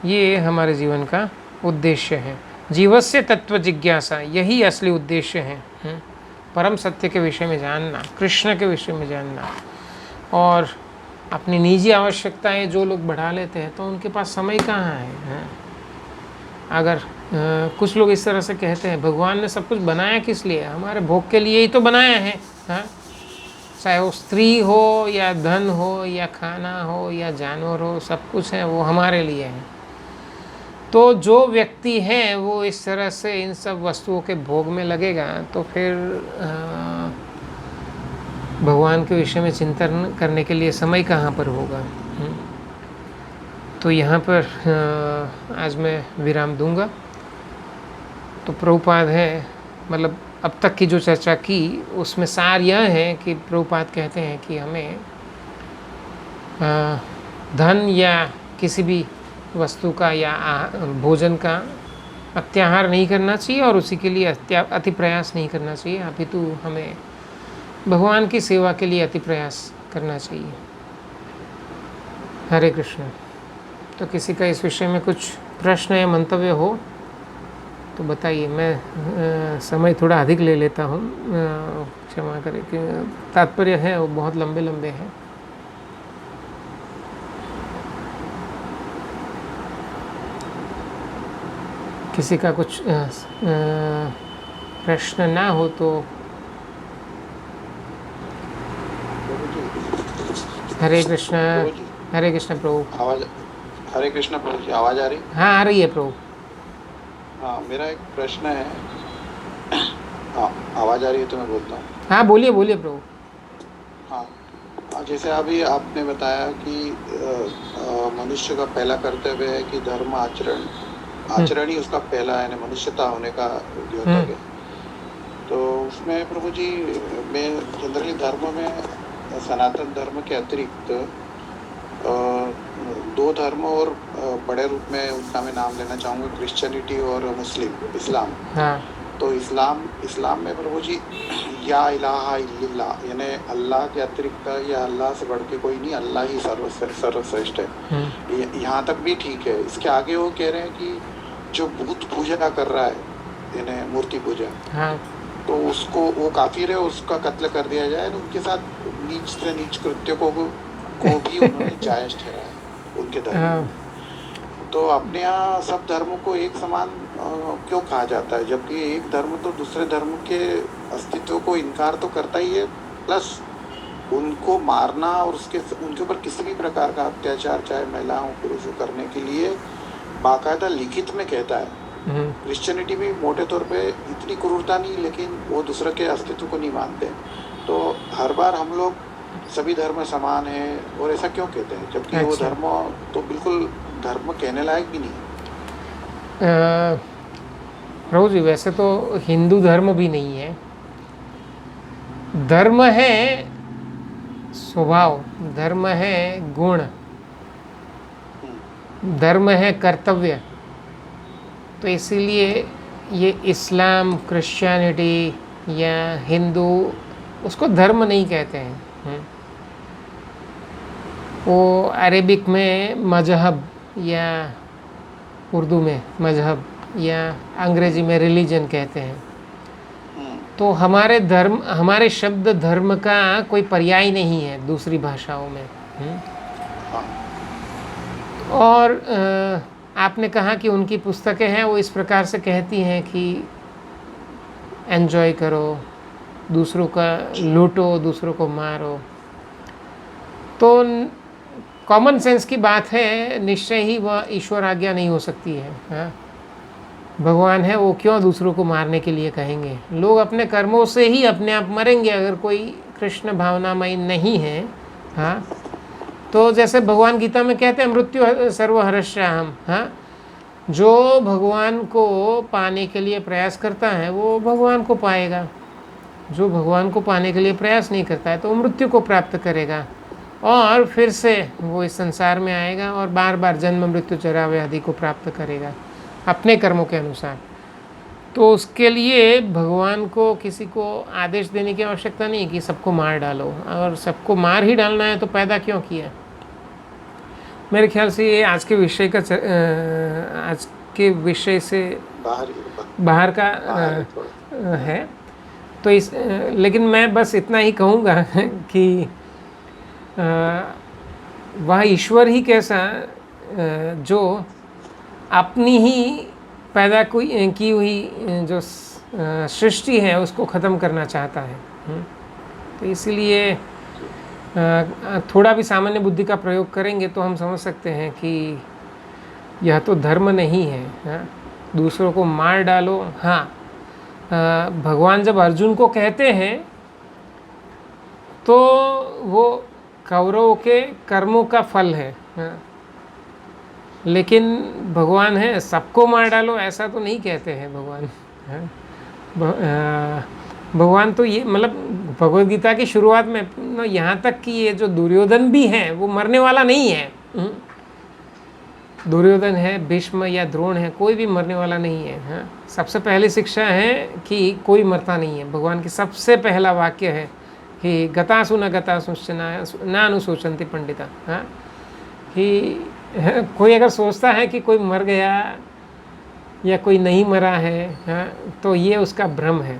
Speaker 1: ये हमारे जीवन का उद्देश्य है। जीवस्य तत्व जिज्ञासा, यही असली उद्देश्य है। परम सत्य के विषय में जानना, कृष्ण के विषय में जानना। और अपनी निजी आवश्यकताएं जो लोग बढ़ा लेते हैं, तो उनके पास समय कहाँ है। अगर कुछ लोग इस तरह से कहते हैं भगवान ने सब कुछ बनाया किस लिए, हमारे भोग के लिए ही तो बनाया है। हाँ, चाहे वो स्त्री हो या धन हो या खाना हो या जानवर हो, सब कुछ है वो हमारे लिए है। तो जो व्यक्ति है वो इस तरह से इन सब वस्तुओं के भोग में लगेगा, तो फिर भगवान के विषय में चिंतन करने के लिए समय कहाँ पर होगा। तो यहाँ पर आज मैं विराम दूंगा। तो प्रभुपाद है, मतलब अब तक की जो चर्चा की उसमें सार यह है कि प्रभुपाद कहते हैं कि हमें धन या किसी भी वस्तु का या भोजन का अत्याहार नहीं करना चाहिए, और उसी के लिए अति प्रयास नहीं करना चाहिए, अपितु हमें भगवान की सेवा के लिए अति प्रयास करना चाहिए। हरे कृष्ण। तो किसी का इस विषय में कुछ प्रश्न या मंतव्य हो तो बताइए। मैं समय थोड़ा अधिक ले लेता हूँ, क्षमा करें कि तात्पर्य है वो बहुत लंबे लंबे हैं। किसी का कुछ प्रश्न ना हो तो हरे कृष्ण। हरे कृष्ण प्रभु।
Speaker 3: आवाज, हरे कृष्ण प्रभु जी, आवाज आ रही?
Speaker 1: हाँ, आ रही है प्रभु।
Speaker 3: हाँ, मेरा एक प्रश्न है। हाँ, आवाज आ रही है तो मैं बोलता हूँ।
Speaker 1: हाँ, बोलिए बोलिए प्रभु।
Speaker 3: हाँ, जैसे अभी आपने बताया कि मनुष्य का पहला कर्तव्य है कि धर्म आचरण ही उसका पहला है, मनुष्यता होने का द्योतक है। तो उसमें प्रभु जी, मैं जनरली धर्म में सनातन धर्म के अतिरिक्त दो धर्म और बड़े रूप में उनका मैं नाम लेना चाहूँगा, क्रिश्चियनिटी और इस्लाम।
Speaker 1: हाँ।
Speaker 3: तो इस्लाम में प्रभु जी या इलाहा इल्लल्लाह, यानी अल्लाह के अतिरिक्त या अल्लाह से बढ़ के कोई नहीं, अल्लाह ही सर्वश्रेष्ठ है। यहाँ तक भी ठीक है। इसके आगे वो कह रहे हैं कि जो बुत पूजा कर रहा है, यानी मूर्ति पूजा,
Speaker 1: हाँ,
Speaker 3: तो उसको वो काफिर है, उसका कत्ल कर दिया जाए। उनके साथ नीच से नीच कृत्यों को भी उन्होंने जायज ठहराया उनके धर्म। तो अपने यहाँ सब धर्मों को एक समान क्यों कहा जाता है, जबकि एक धर्म तो दूसरे धर्म के अस्तित्व को इनकार तो करता ही है, प्लस उनको मारना और उनके ऊपर किसी भी प्रकार का अत्याचार, चाहे महिलाओं पुरुषों, करने के लिए बाकायदा लिखित में कहता है। क्रिश्चियनिटी भी मोटे तौर पे इतनी क्रूरता नहीं, लेकिन वो दूसरे के अस्तित्व को नहीं मानते। तो हर बार हम लोग सभी धर्म समान हैं और ऐसा क्यों कहते हैं, जबकि वो धर्म तो बिल्कुल धर्म कहने लायक भी नहीं।
Speaker 1: प्रभु जी, वैसे तो हिंदू धर्म भी नहीं है। धर्म है स्वभाव, धर्म है गुण, धर्म है कर्तव्य। तो इसीलिए ये इस्लाम, क्रिश्चियनिटी या हिंदू उसको धर्म नहीं कहते हैं। वो अरेबिक में मजहब, या उर्दू में मजहब, या अंग्रेजी में रिलीजन कहते हैं। तो हमारे शब्द धर्म का कोई पर्याय नहीं है दूसरी भाषाओं में। और आपने कहा कि उनकी पुस्तकें हैं, वो इस प्रकार से कहती हैं कि एन्जॉय करो, दूसरों का लूटो, दूसरों को मारो। तो कॉमन सेंस की बात है, निश्चय ही वह ईश्वर आज्ञा नहीं हो सकती है। हाँ, भगवान है, वो क्यों दूसरों को मारने के लिए कहेंगे। लोग अपने कर्मों से ही अपने आप मरेंगे। अगर कोई कृष्ण भावनामय नहीं है, हाँ, तो जैसे भगवान गीता में कहते हैं मृत्यु सर्वहर्षाहम, हाँ, जो भगवान को पाने के लिए प्रयास करता है वो भगवान को पाएगा, जो भगवान को पाने के लिए प्रयास नहीं करता है तो वो मृत्यु को प्राप्त करेगा और फिर से वो इस संसार में आएगा और बार बार जन्म मृत्यु जरा व्याधि को प्राप्त करेगा अपने कर्मों के अनुसार। तो उसके लिए भगवान को किसी को आदेश देने की आवश्यकता नहीं कि सबको मार डालो, और सबको मार ही डालना है तो पैदा क्यों किया। मेरे ख्याल से ये आज के विषय का आज के विषय से बाहर का है। तो इस लेकिन मैं बस इतना ही कहूँगा कि वह ईश्वर ही कैसा जो अपनी ही पैदा की हुई जो सृष्टि है उसको ख़त्म करना चाहता है। तो इसीलिए थोड़ा भी सामान्य बुद्धि का प्रयोग करेंगे तो हम समझ सकते हैं कि यह तो धर्म नहीं है, हाँ? दूसरों को मार डालो। हाँ, भगवान जब अर्जुन को कहते हैं तो वो कौरवों के कर्मों का फल है, हाँ? लेकिन भगवान है सबको मार डालो ऐसा तो नहीं कहते हैं भगवान, हाँ? भगवान तो ये मतलब भगवद गीता की शुरुआत में यहाँ तक कि ये जो दुर्योधन भी है वो मरने वाला नहीं है। दुर्योधन है, भीष्म या द्रोण है, कोई भी मरने वाला नहीं है, हाँ? सबसे पहली शिक्षा है कि कोई मरता नहीं है। भगवान की सबसे पहला वाक्य है कि गतासु न गतासुश्च न अनुशोचन्ति पंडिता, हाँ? कि कोई अगर सोचता है कि कोई मर गया या कोई नहीं मरा है, हाँ, तो ये उसका भ्रम है।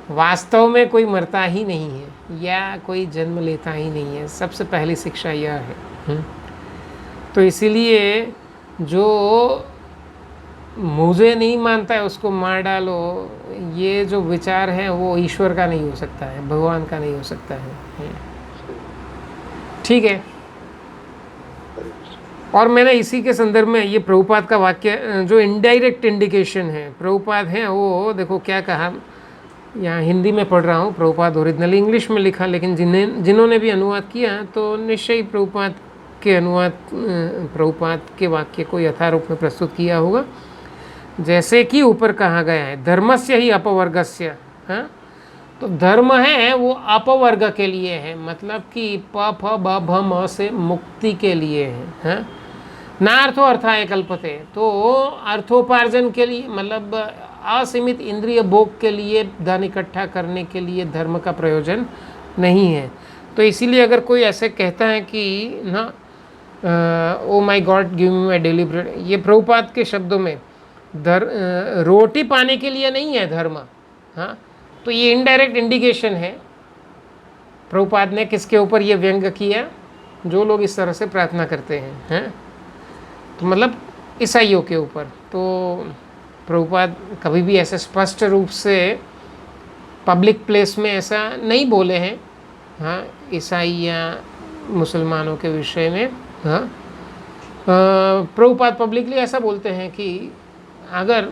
Speaker 1: वास्तव में कोई मरता ही नहीं है या कोई जन्म लेता ही नहीं है। सबसे पहली शिक्षा यह है। तो इसीलिए जो मुझे नहीं मानता है उसको मार डालो, ये जो विचार है वो ईश्वर का नहीं हो सकता है, भगवान का नहीं हो सकता है। ठीक है। और मैंने इसी के संदर्भ में ये प्रभुपाद का वाक्य जो इनडायरेक्ट इंडिकेशन है, प्रभुपाद है वो देखो क्या कहा, यहाँ हिंदी में पढ़ रहा हूँ, प्रभुपाद ओरिजिनली इंग्लिश में लिखा, लेकिन जिन्होंने भी अनुवाद किया तो निश्चय ही प्रभुपाद के अनुवाद प्रभुपाद के वाक्य को यथारूप में प्रस्तुत किया होगा। जैसे कि ऊपर कहा गया है धर्मस्य ही अपवर्गस्य, हाँ, तो धर्म है वो अपवर्ग के लिए है, मतलब कि प फ ब भ म से मुक्ति के लिए है, हाँ? नार्थो अर्थाय कल्पते, तो अर्थोपार्जन के लिए मतलब असीमित इंद्रिय भोग के लिए धन इकट्ठा करने के लिए धर्म का प्रयोजन नहीं है। तो इसीलिए अगर कोई ऐसे कहता है कि ना oh my God give me my daily bread, ये प्रभुपाद के शब्दों में रोटी पाने के लिए नहीं है धर्म, हाँ, तो ये इनडायरेक्ट इंडिकेशन है। प्रभुपाद ने किसके ऊपर ये व्यंग किया, जो लोग इस तरह से प्रार्थना करते हैं, हैं? तो मतलब ईसाइयों के ऊपर। तो प्रभुपाद कभी भी ऐसे स्पष्ट रूप से पब्लिक प्लेस में ऐसा नहीं बोले हैं, हाँ, ईसाई या मुसलमानों के विषय में, हाँ। प्रभुपाद पब्लिकली ऐसा बोलते हैं कि अगर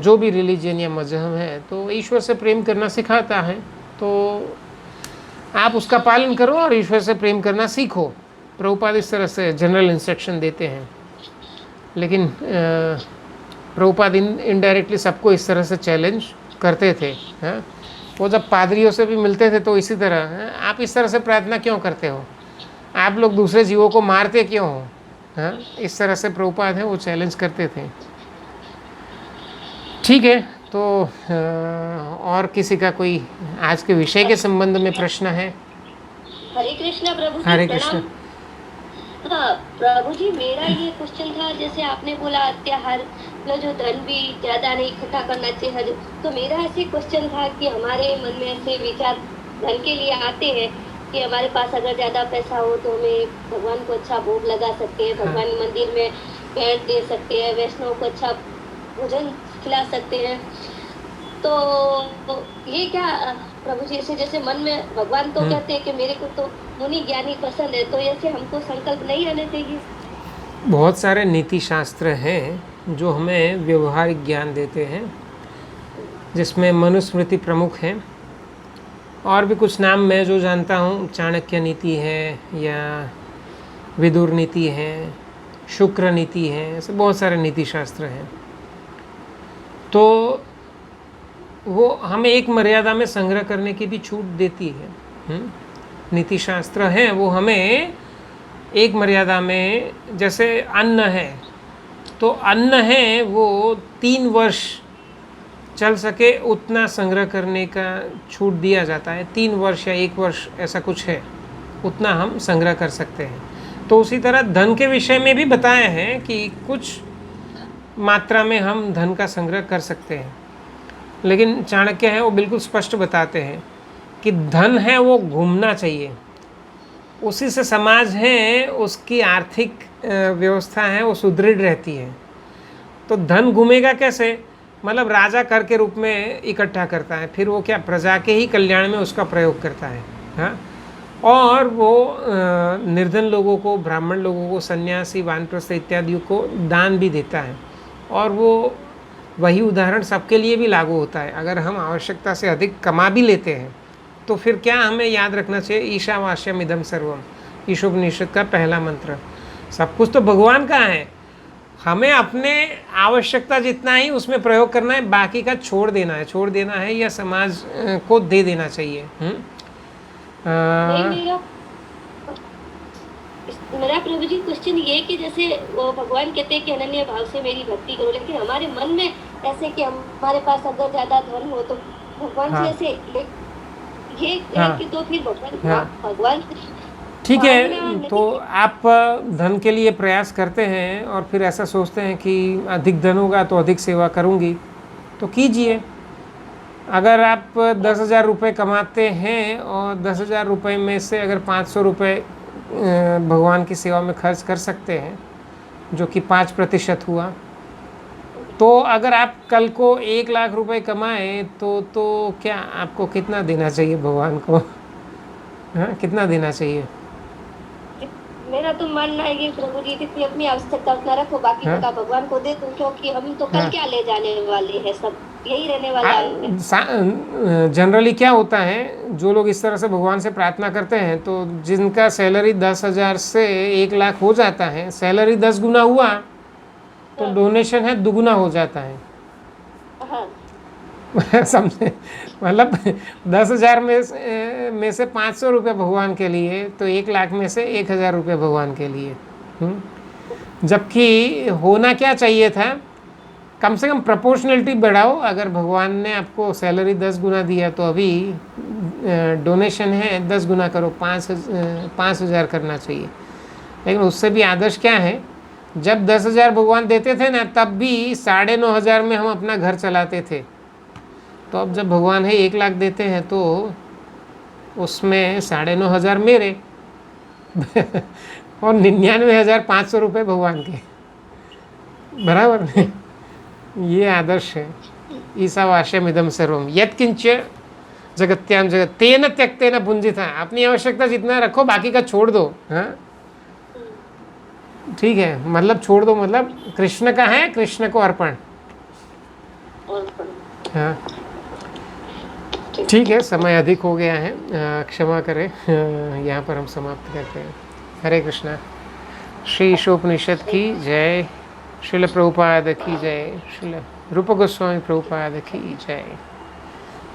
Speaker 1: जो भी रिलीजन या मजहब है तो ईश्वर से प्रेम करना सिखाता है, तो आप उसका पालन करो और ईश्वर से प्रेम करना सीखो। प्रभुपाद इस तरह से जनरल इंस्ट्रक्शन देते हैं। लेकिन प्रभुपाद इनडायरेक्टली सबको इस तरह से चैलेंज करते थे, हाँ। वो जब पादरियों से भी मिलते थे तो इसी तरह, हाँ, आप इस तरह से प्रार्थना क्यों करते हो, आप लोग दूसरे जीवों को मारते क्यों हो, हाँ, इस तरह से प्रभुपाद है वो चैलेंज करते थे। ठीक है, तो और किसी का कोई आज के विषय के संबंध में प्रश्न है?
Speaker 4: हरे कृष्णा प्रभु जी।
Speaker 1: हरे कृष्ण।
Speaker 4: हाँ प्रभु जी, मेरा ये क्वेश्चन था, जैसे आपने बोला अत्याहार जो धन भी ज्यादा नहीं इकट्ठा करना चाहिए, तो मेरा ऐसे क्वेश्चन था कि हमारे मन में ऐसे विचार धन के लिए आते हैं कि हमारे पास अगर ज्यादा पैसा हो तो हमें भगवान को अच्छा भोग लगा सकते हैं, भगवान मंदिर में भेंट दे सकते हैं, वैष्णव को अच्छा भोजन खिला सकते हैं। तो ये क्या प्रभु जी, ऐसे जैसे मन में भगवान तो कहते हैं कि मेरे को तो मुनि ज्ञानी पसंद है, तो ऐसे हमको संकल्प नहीं आने चाहिए?
Speaker 1: बहुत सारे नीति शास्त्र हैं जो हमें व्यवहारिक ज्ञान देते हैं, जिसमें मनुस्मृति प्रमुख है, और भी कुछ नाम मैं जो जानता हूँ, चाणक्य नीति है या विदुर नीति है, शुक्र नीति है, ऐसे बहुत सारे नीति शास्त्र हैं। तो वो हमें एक मर्यादा में संग्रह करने की भी छूट देती है। नीति शास्त्र हैं वो हमें एक मर्यादा में, जैसे अन्न है तो अन्न है वो 3 वर्ष चल सके उतना संग्रह करने का छूट दिया जाता है। 3 वर्ष या 1 वर्ष ऐसा कुछ है, उतना हम संग्रह कर सकते हैं। तो उसी तरह धन के विषय में भी बताया है कि कुछ मात्रा में हम धन का संग्रह कर सकते हैं, लेकिन चाणक्य है वो बिल्कुल स्पष्ट बताते हैं कि धन है वो घूमना चाहिए, उसी से समाज है उसकी आर्थिक व्यवस्था है वो सुदृढ़ रहती है। तो धन घूमेगा कैसे, मतलब राजा कर के रूप में इकट्ठा करता है, फिर वो क्या प्रजा के ही कल्याण में उसका प्रयोग करता है। हाँ, और वो निर्धन लोगों को, ब्राह्मण लोगों को, सन्यासी, वानप्रस्थ इत्यादि को दान भी देता है। और वो वही उदाहरण सबके लिए भी लागू होता है। अगर हम आवश्यकता से अधिक कमा भी लेते हैं तो फिर क्या हमें याद रखना चाहिए, ईशावास्यम इदम सर्वम, ईशोपनिषद का पहला मंत्र। सब कुछ तो भगवान का है, हमें अपने आवश्यकता जितना ही उसमें प्रयोग करना है, बाकी का छोड़ देना है या समाज को दे देना चाहिए।
Speaker 4: मेरा प्रभु जी क्वेश्चन ये कि जैसे वो भगवान कहते हैं कि अनन्य भाव से मेरी भक्ति करो, लेकिन हमारे मन में ऐसे कि हमारे पास अगर ज्यादा धन हो तो भगवान से ऐसे ये कि तो फिर भगवान
Speaker 1: ठीक है। तो आप धन के लिए प्रयास करते हैं और फिर ऐसा सोचते हैं कि अधिक धन होगा तो अधिक सेवा करूंगी, तो कीजिए। अगर आप 10,000 रुपये कमाते हैं और 10,000 रुपये में से अगर 500 रुपये भगवान की सेवा में खर्च कर सकते हैं, जो कि 5% हुआ, तो अगर आप कल को 1 लाख रुपए कमाएं तो क्या आपको कितना देना चाहिए भगवान को? हाँ, कितना देना चाहिए?
Speaker 4: मेरा तो मानना है कि प्रभु जी जितनी अपनी आवश्यकता उतना रखो, बाकी का भगवान को दे दो, क्योंकि हम तो कल क्या ले जाने वाले हैं, सब यही रहने वाला है।
Speaker 1: जनरली क्या होता है, जो लोग इस तरह से भगवान से प्रार्थना करते हैं, तो जिनका सैलरी 10,000 से 1 लाख हो जाता है, सैलरी 10 गुना हुआ तो डोनेशन है दुगुना हो जाता है। समझे? मतलब 10,000 में से 500 रुपये भगवान के लिए, तो 1 लाख में से 1,000 रुपये भगवान के लिए। जबकि होना क्या चाहिए था, कम से कम प्रोपोर्शनलिटी बढ़ाओ। अगर भगवान ने आपको सैलरी 10 गुना दिया तो अभी डोनेशन है 10 गुना करो, 5,000 करना चाहिए। लेकिन उससे भी आदर्श क्या है, जब 10,000 भगवान देते थे ना, तब भी 9,500 में हम अपना घर चलाते थे। तो अब जब भगवान है 1 लाख देते हैं तो उसमें 9,500 मेरे और 99,500 रुपये भगवान के, बराबर। ये आदर्श है। ईशावास्यम इदम सर्वम यत्किंच जगत्याम जगत तेन त्यक्तेन पुंजिता। अपनी आवश्यकता जितना रखो, बाकी का छोड़ दो। हाँ, ठीक है, मतलब छोड़ दो, मतलब कृष्ण का है, कृष्ण को अर्पण। हाँ, ठीक है, समय अधिक हो गया है, क्षमा करें। यहाँ पर हम समाप्त करते हैं। हरे कृष्णा। श्री ईशोपनिषद की जय, श्रील प्रभुपाद की जय, श्रील रूप गोस्वामी प्रभुपाद की जय।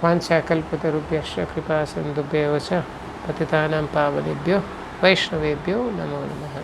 Speaker 1: वाञ्छाकल्पतरुभ्यश्च कृपा सिन्धुभ्येव च पतितानां पावनेभ्यो वैष्णवेभ्यो नमो नमः।